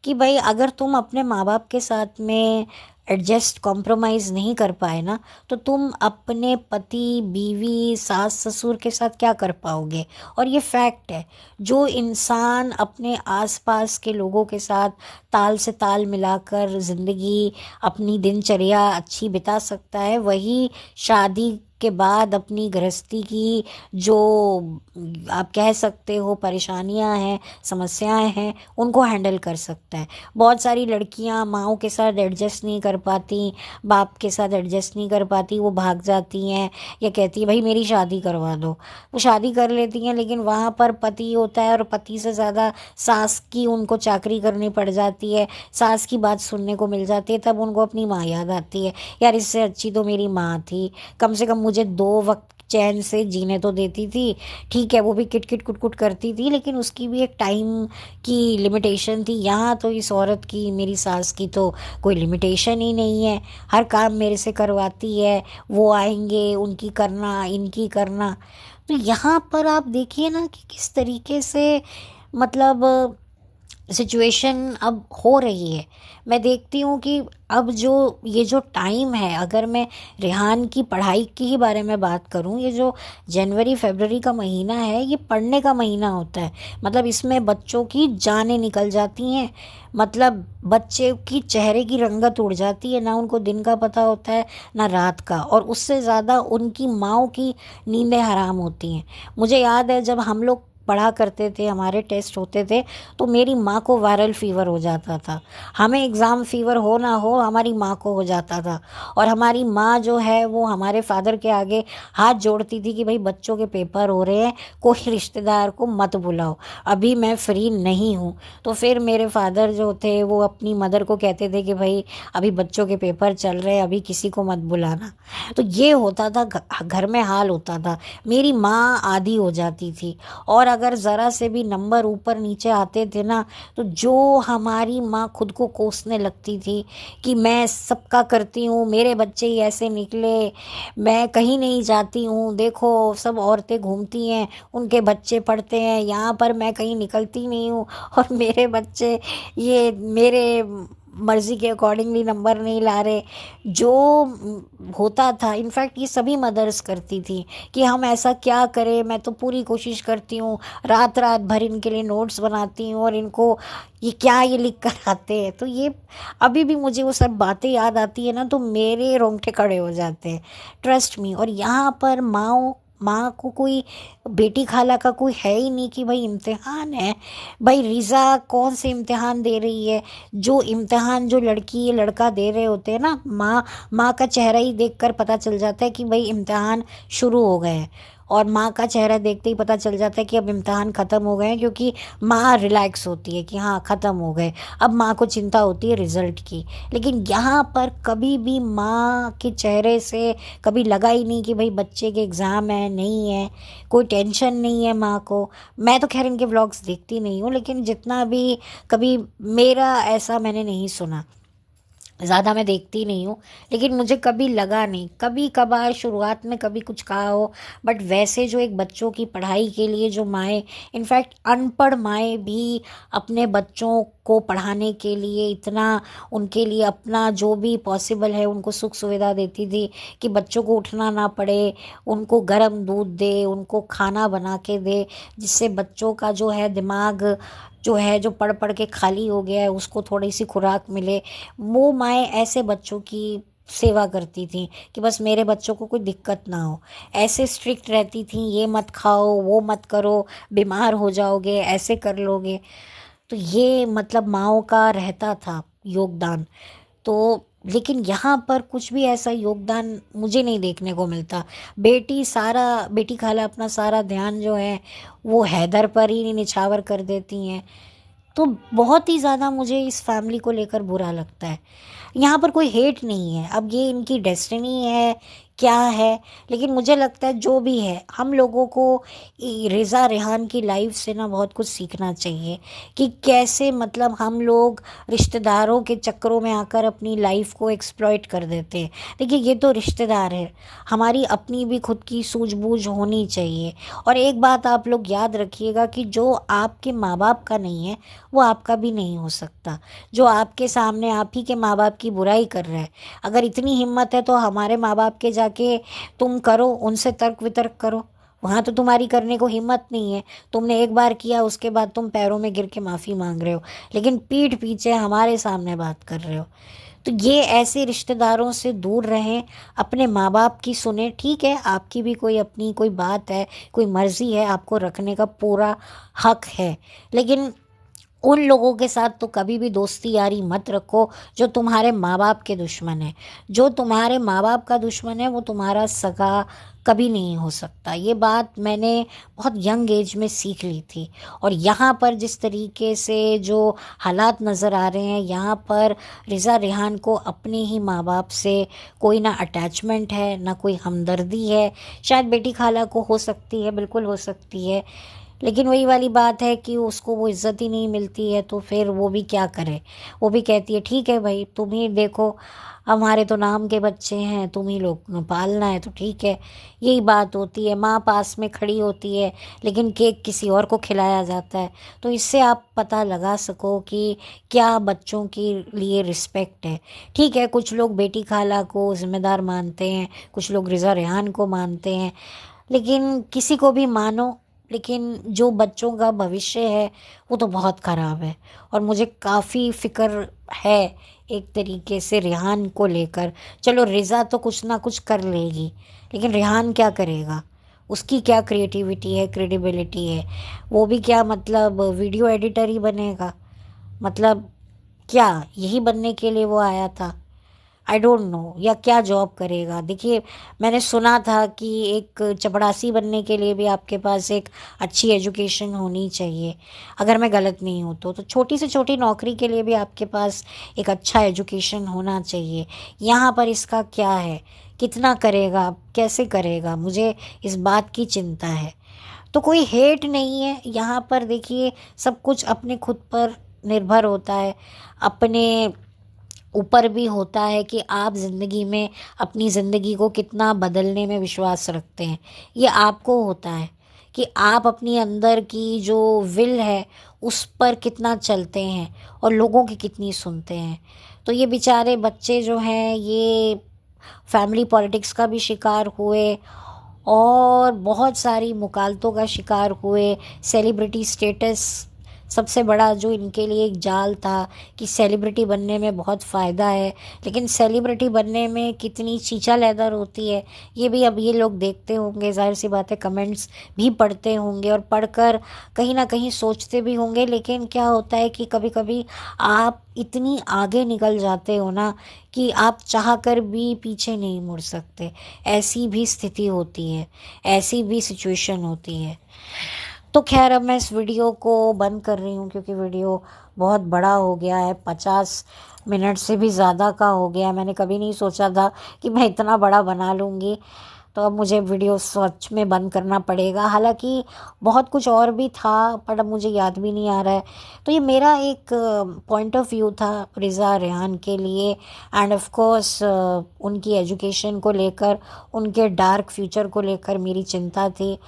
कि भाई अगर तुम अपने माँ बाप के साथ में एडजस्ट कॉम्प्रोमाइज़ नहीं कर पाए ना, तो तुम अपने पति बीवी सास ससुर के साथ क्या कर पाओगे। और ये फैक्ट है, जो इंसान अपने आसपास के लोगों के साथ ताल से ताल मिलाकर ज़िंदगी अपनी दिनचर्या अच्छी बिता सकता है, वही शादी के बाद अपनी गृहस्थी की जो आप कह सकते हो परेशानियां हैं, समस्याएं हैं, उनको हैंडल कर सकता है। बहुत सारी लड़कियां माँओं के साथ एडजस्ट नहीं कर पाती, बाप के साथ एडजस्ट नहीं कर पाती, वो भाग जाती हैं या कहती है भाई मेरी शादी करवा दो। वो शादी कर लेती हैं, लेकिन वहाँ पर पति होता है और पति से ज़्यादा सास की उनको चाकरी करनी पड़ जाती है, सास की बात सुनने को मिल जाती है। तब उनको अपनी माँ याद आती है, यार इससे अच्छी तो मेरी माँ थी, कम से कम मुझे 2 वक्त चैन से जीने तो देती थी। ठीक है वो भी किट किट कुट कुट करती थी, लेकिन उसकी भी एक टाइम की लिमिटेशन थी। यहाँ तो इस औरत की, मेरी सास की तो कोई लिमिटेशन ही नहीं है, हर काम मेरे से करवाती है, वो आएंगे उनकी करना, इनकी करना। तो यहाँ पर आप देखिए ना कि किस तरीके से मतलब सिचुएशन अब हो रही है। मैं देखती हूँ कि अब जो ये जो टाइम है, अगर मैं रेहान की पढ़ाई की ही बारे में बात करूँ, ये जो जनवरी फरवरी का महीना है ये पढ़ने का महीना होता है। मतलब इसमें बच्चों की जानें निकल जाती हैं, मतलब बच्चे की चेहरे की रंगत उड़ जाती है, ना उनको दिन का पता होता है ना रात का, और उससे ज़्यादा उनकी माँओं की नींदें हराम होती हैं। मुझे याद है जब हम लोग पढ़ा करते थे, हमारे टेस्ट होते थे, तो मेरी माँ को वायरल फीवर हो जाता था। हमें एग्ज़ाम फीवर हो ना हो, हमारी माँ को हो जाता था। और हमारी माँ जो है वो हमारे फादर के आगे हाथ जोड़ती थी कि भाई बच्चों के पेपर हो रहे हैं, कोई रिश्तेदार को मत बुलाओ, अभी मैं फ्री नहीं हूँ। तो फिर मेरे फादर जो थे वो अपनी मदर को कहते थे कि भाई अभी बच्चों के पेपर चल रहे हैं, अभी किसी को मत बुलाना। तो ये होता था, घर में हाल होता था। मेरी माँ आधी हो जाती थी, और अगर ज़रा से भी नंबर ऊपर नीचे आते थे ना, तो जो हमारी माँ खुद को कोसने लगती थी कि मैं सबका करती हूँ, मेरे बच्चे ही ऐसे निकले, मैं कहीं नहीं जाती हूँ, देखो सब औरतें घूमती हैं, उनके बच्चे पढ़ते हैं, यहाँ पर मैं कहीं निकलती नहीं हूँ, और मेरे बच्चे ये मेरे मर्ज़ी के अकॉर्डिंगली नंबर नहीं ला रहे। जो होता था, इनफैक्ट ये सभी मदर्स करती थी कि हम ऐसा क्या करें, मैं तो पूरी कोशिश करती हूँ, रात रात भर इनके लिए नोट्स बनाती हूँ, और इनको ये क्या ये लिख कर आते हैं। तो ये अभी भी मुझे वो सब बातें याद आती है ना, तो मेरे रोंगटे खड़े हो जाते हैं, ट्रस्ट मी। और यहाँ पर माँ को कोई बेटी खाला का कोई है ही नहीं कि भाई इम्तिहान है, भाई रिज़ा कौन से इम्तिहान दे रही है। जो इम्तिहान जो लड़की ये लड़का दे रहे होते हैं ना, माँ का चेहरा ही देखकर पता चल जाता है कि भाई इम्तिहान शुरू हो गए हैं, और माँ का चेहरा देखते ही पता चल जाता है कि अब इम्तिहान ख़त्म हो गए हैं, क्योंकि माँ रिलैक्स होती है कि हाँ ख़त्म हो गए। अब माँ को चिंता होती है रिज़ल्ट की। लेकिन यहाँ पर कभी भी माँ के चेहरे से कभी लगा ही नहीं कि भाई बच्चे के एग्ज़ाम है, नहीं है, कोई टेंशन नहीं है माँ को। मैं तो खैर इनके व्लॉग्स देखती नहीं हूँ, लेकिन जितना भी कभी मेरा ऐसा मैंने नहीं सुना, ज़्यादा मैं देखती नहीं हूँ, लेकिन मुझे कभी लगा नहीं, कभी कभार शुरुआत में कभी कुछ कहा हो, बट वैसे जो एक बच्चों की पढ़ाई के लिए जो माएँ, इनफैक्ट अनपढ़ माएँ भी अपने बच्चों को पढ़ाने के लिए इतना, उनके लिए अपना जो भी पॉसिबल है उनको सुख सुविधा देती थी कि बच्चों को उठना ना पड़े, उनको गर्म दूध दे, उनको खाना बना के दे, जिससे बच्चों का जो है दिमाग जो है जो पढ़ पढ़ के खाली हो गया है उसको थोड़ी सी खुराक मिले। वो माएँ ऐसे बच्चों की सेवा करती थी कि बस मेरे बच्चों को कोई दिक्कत ना हो। ऐसे स्ट्रिक्ट रहती थी, ये मत खाओ, वो मत करो, बीमार हो जाओगे, ऐसे कर लोगे। तो ये मतलब माँओं का रहता था योगदान। तो लेकिन यहाँ पर कुछ भी ऐसा योगदान मुझे नहीं देखने को मिलता। बेटी खाला अपना सारा ध्यान जो है वो हैदर पर ही निछावर कर देती हैं। तो बहुत ही ज़्यादा मुझे इस फैमिली को लेकर बुरा लगता है। यहाँ पर कोई हेट नहीं है, अब ये इनकी डेस्टिनी है क्या है, लेकिन मुझे लगता है जो भी है, हम लोगों को रिज़ा रेहान की लाइफ से ना बहुत कुछ सीखना चाहिए कि कैसे मतलब हम लोग रिश्तेदारों के चक्करों में आकर अपनी लाइफ को एक्सप्लॉइट कर देते हैं। देखिए ये तो रिश्तेदार है, हमारी अपनी भी खुद की सूझबूझ होनी चाहिए। और एक बात आप लोग याद रखिएगा कि जो आपके माँ बाप का नहीं है वो आपका भी नहीं हो सकता। जो आपके सामने आप ही के माँ बाप की बुराई कर रहा है, अगर इतनी हिम्मत है तो हमारे माँ बाप के जाके तुम करो, उनसे तर्क वितर्क करो। वहाँ तो तुम्हारी करने को हिम्मत नहीं है, तुमने एक बार किया उसके बाद तुम पैरों में गिर के माफ़ी मांग रहे हो, लेकिन पीठ पीछे हमारे सामने बात कर रहे हो। तो तो ये ऐसे रिश्तेदारों से दूर रहें, अपने माँ बाप की सुने। ठीक है, आपकी भी कोई अपनी कोई बात है, कोई मर्ज़ी है, आपको रखने का पूरा हक है, लेकिन उन लोगों के साथ तो कभी भी दोस्ती यारी मत रखो जो तुम्हारे माँ बाप के दुश्मन है। जो तुम्हारे माँ बाप का दुश्मन है वो तुम्हारा सगा कभी नहीं हो सकता। ये बात मैंने बहुत यंग एज में सीख ली थी। और यहाँ पर जिस तरीके से जो हालात नज़र आ रहे हैं, यहाँ पर रिज़ा रेहान को अपने ही माँ बाप से कोई ना अटैचमेंट है, ना कोई हमदर्दी है। शायद बेटी खाला को हो सकती है, बिल्कुल हो सकती है, लेकिन वही वाली बात है कि उसको वो इज़्ज़त ही नहीं मिलती है, तो फिर वो भी क्या करे। वो भी कहती है ठीक है भाई, तुम ही देखो, हमारे तो नाम के बच्चे हैं, तुम ही लोग पालना है तो ठीक है। यही बात होती है, माँ पास में खड़ी होती है लेकिन केक किसी और को खिलाया जाता है। तो इससे आप पता लगा सको कि क्या बच्चों के लिए रिस्पेक्ट है। ठीक है, कुछ लोग बेटी खाला को ज़िम्मेदार मानते हैं, कुछ लोग रिज़ा रेहान को मानते हैं, लेकिन किसी को भी मानो, लेकिन जो बच्चों का भविष्य है वो तो बहुत ख़राब है। और मुझे काफ़ी फ़िक्र है एक तरीके से रेहान को लेकर। चलो रिज़ा तो कुछ ना कुछ कर लेगी, लेकिन रेहान क्या करेगा? उसकी क्या क्रिएटिविटी है, क्रेडिबिलिटी है? वो भी क्या मतलब वीडियो एडिटर ही बनेगा? मतलब क्या यही बनने के लिए वो आया था? I don't know. या क्या जॉब करेगा? देखिए, मैंने सुना था कि एक चपड़ासी बनने के लिए भी आपके पास एक अच्छी एजुकेशन होनी चाहिए, अगर मैं गलत नहीं हूँ तो छोटी से छोटी नौकरी के लिए भी आपके पास एक अच्छा एजुकेशन होना चाहिए। यहाँ पर इसका क्या है? कितना करेगा, कैसे करेगा? मुझे इस बात की चिंता है। तो कोई हेट नहीं है यहाँ पर। देखिए, सब कुछ अपने खुद पर निर्भर होता है, अपने ऊपर भी होता है कि आप ज़िंदगी में अपनी ज़िंदगी को कितना बदलने में विश्वास रखते हैं। ये आपको होता है कि आप अपनी अंदर की जो विल है उस पर कितना चलते हैं और लोगों की कितनी सुनते हैं। तो ये बेचारे बच्चे जो हैं ये फैमिली पॉलिटिक्स का भी शिकार हुए और बहुत सारी मुखालतों का शिकार हुए। सेलिब्रिटी स्टेटस सबसे बड़ा जो इनके लिए एक जाल था कि सेलिब्रिटी बनने में बहुत फ़ायदा है, लेकिन सेलिब्रिटी बनने में कितनी चीचा लेदर होती है ये भी अब ये लोग देखते होंगे। ज़ाहिर सी बात है, कमेंट्स भी पढ़ते होंगे और पढ़कर कहीं ना कहीं सोचते भी होंगे। लेकिन क्या होता है कि कभी कभी आप इतनी आगे निकल जाते हो ना कि आप चाह कर भी पीछे नहीं मुड़ सकते। ऐसी भी स्थिति होती है, ऐसी भी सिचुएशन होती है। तो खैर, अब मैं इस वीडियो को बंद कर रही हूँ क्योंकि वीडियो बहुत बड़ा हो गया है, 50 मिनट से भी ज़्यादा का हो गया। मैंने कभी नहीं सोचा था कि मैं इतना बड़ा बना लूँगी। तो अब मुझे वीडियो सच में बंद करना पड़ेगा। हालांकि बहुत कुछ और भी था पर अब मुझे याद भी नहीं आ रहा है। तो ये मेरा एक पॉइंट ऑफ व्यू था रिज़ा रेहान के लिए, एंड ऑफ कोर्स उनकी एजुकेशन को लेकर, उनके डार्क फ्यूचर को लेकर मेरी चिंता थी।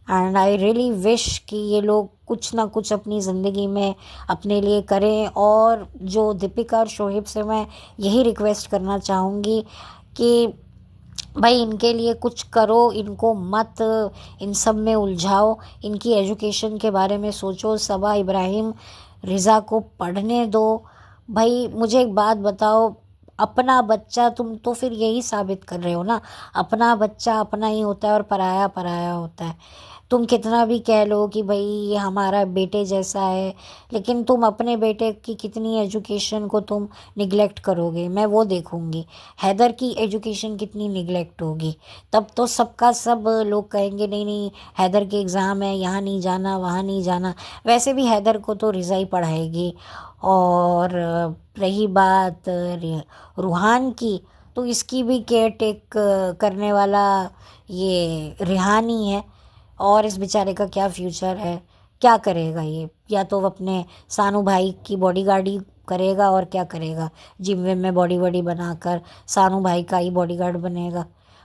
एंड आई रियली विश कि ये लोग कुछ ना कुछ अपनी ज़िंदगी में अपने लिए करें। और जो दीपिका और शोहिब से मैं यही रिक्वेस्ट करना चाहूँगी कि भाई इनके लिए कुछ करो, इनको मत इन सब में उलझाओ, इनकी एजुकेशन के बारे में सोचो। सबा इब्राहिम रिज़ा को पढ़ने दो। भाई मुझे एक बात बताओ, अपना बच्चा, तुम तो फिर यही साबित कर रहे हो ना, अपना बच्चा अपना ही होता है और पराया पराया होता है। तुम कितना भी कह लो कि भाई ये हमारा बेटे जैसा है, लेकिन तुम अपने बेटे की कितनी एजुकेशन को तुम निगलेक्ट करोगे, मैं वो देखूंगी। हैदर की एजुकेशन कितनी निगलेक्ट होगी, तब तो सबका सब लोग कहेंगे नहीं नहीं हैदर के एग्ज़ाम है, यहाँ नहीं जाना, वहाँ नहीं जाना। वैसे भी हैदर को तो रिज़ा ही पढ़ाएगी। और रही बात रूहान की, तो इसकी भी केयर टेक करने वाला ये रेहान ही है। और इस बेचारे का क्या फ्यूचर है, क्या करेगा ये? या तो वो अपने सानू भाई की बॉडीगार्ड ही करेगा, और क्या करेगा, जिम विम में बॉडी वॉडी बनाकर सानू भाई का ही बॉडीगार्ड बनेगा,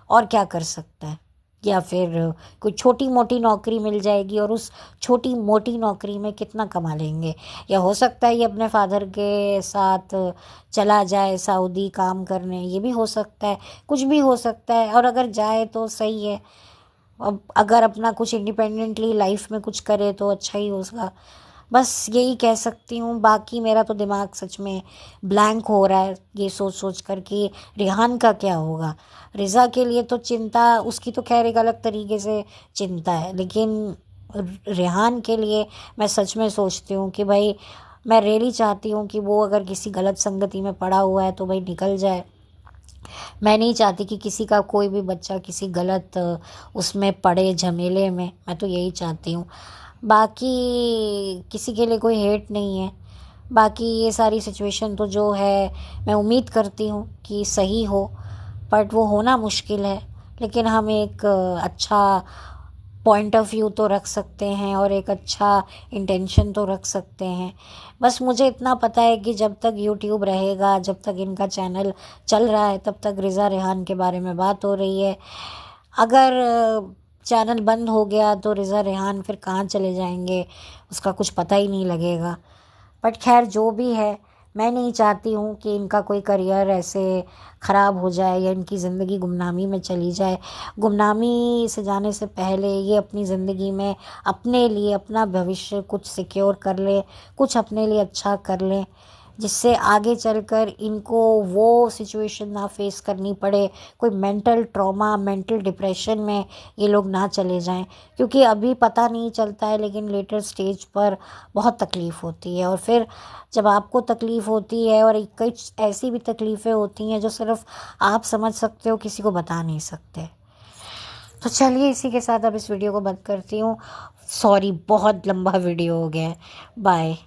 और क्या कर सकता है? या फिर कोई छोटी मोटी नौकरी मिल जाएगी और उस छोटी मोटी नौकरी में कितना कमा लेंगे। या हो सकता है ये अपने फादर के साथ चला जाए सऊदी काम करने, ये भी हो सकता है, कुछ भी हो सकता है। और अगर जाए तो सही है, अब अगर अपना कुछ इंडिपेंडेंटली लाइफ में कुछ करे तो अच्छा ही होगा। बस यही कह सकती हूँ। बाकी मेरा तो दिमाग सच में ब्लैंक हो रहा है ये सोच सोच कर कि रेहान का क्या होगा। रिज़ा के लिए तो चिंता, उसकी तो खैर एक अलग तरीके से चिंता है, लेकिन रेहान के लिए मैं सच में सोचती हूँ कि भाई मैं रियली चाहती हूँ कि वो अगर किसी गलत संगति में पड़ा हुआ है तो भाई निकल जाए। मैं नहीं चाहती कि किसी का कोई भी बच्चा किसी गलत उसमें पड़े झमेले में। मैं तो यही चाहती हूँ। बाकी किसी के लिए कोई हेट नहीं है। बाकी ये सारी सिचुएशन तो जो है मैं उम्मीद करती हूँ कि सही हो, बट वो होना मुश्किल है। लेकिन हम एक अच्छा पॉइंट ऑफ व्यू तो रख सकते हैं और एक अच्छा इंटेंशन तो रख सकते हैं। बस मुझे इतना पता है कि जब तक यूट्यूब रहेगा, जब तक इनका चैनल चल रहा है, तब तक रिज़ा रेहान के बारे में बात हो रही है। अगर चैनल बंद हो गया तो रिज़ा रेहान फिर कहाँ चले जाएंगे उसका कुछ पता ही नहीं लगेगा। बट खैर जो भी है, मैं नहीं चाहती हूँ कि इनका कोई करियर ऐसे ख़राब हो जाए या इनकी ज़िंदगी गुमनामी में चली जाए। गुमनामी से जाने से पहले ये अपनी ज़िंदगी में अपने लिए अपना भविष्य कुछ सिक्योर कर ले, कुछ अपने लिए अच्छा कर लें, जिससे आगे चलकर इनको वो सिचुएशन ना फेस करनी पड़े, कोई मेंटल ट्रॉमा, मेंटल डिप्रेशन में ये लोग ना चले जाएं। क्योंकि अभी पता नहीं चलता है, लेकिन लेटर स्टेज पर बहुत तकलीफ़ होती है। और फिर जब आपको तकलीफ़ होती है, और कई ऐसी भी तकलीफ़ें होती हैं जो सिर्फ आप समझ सकते हो, किसी को बता नहीं सकते। तो चलिए इसी के साथ अब इस वीडियो को बंद करती हूँ। सॉरी, बहुत लंबा वीडियो हो गया है। बाय।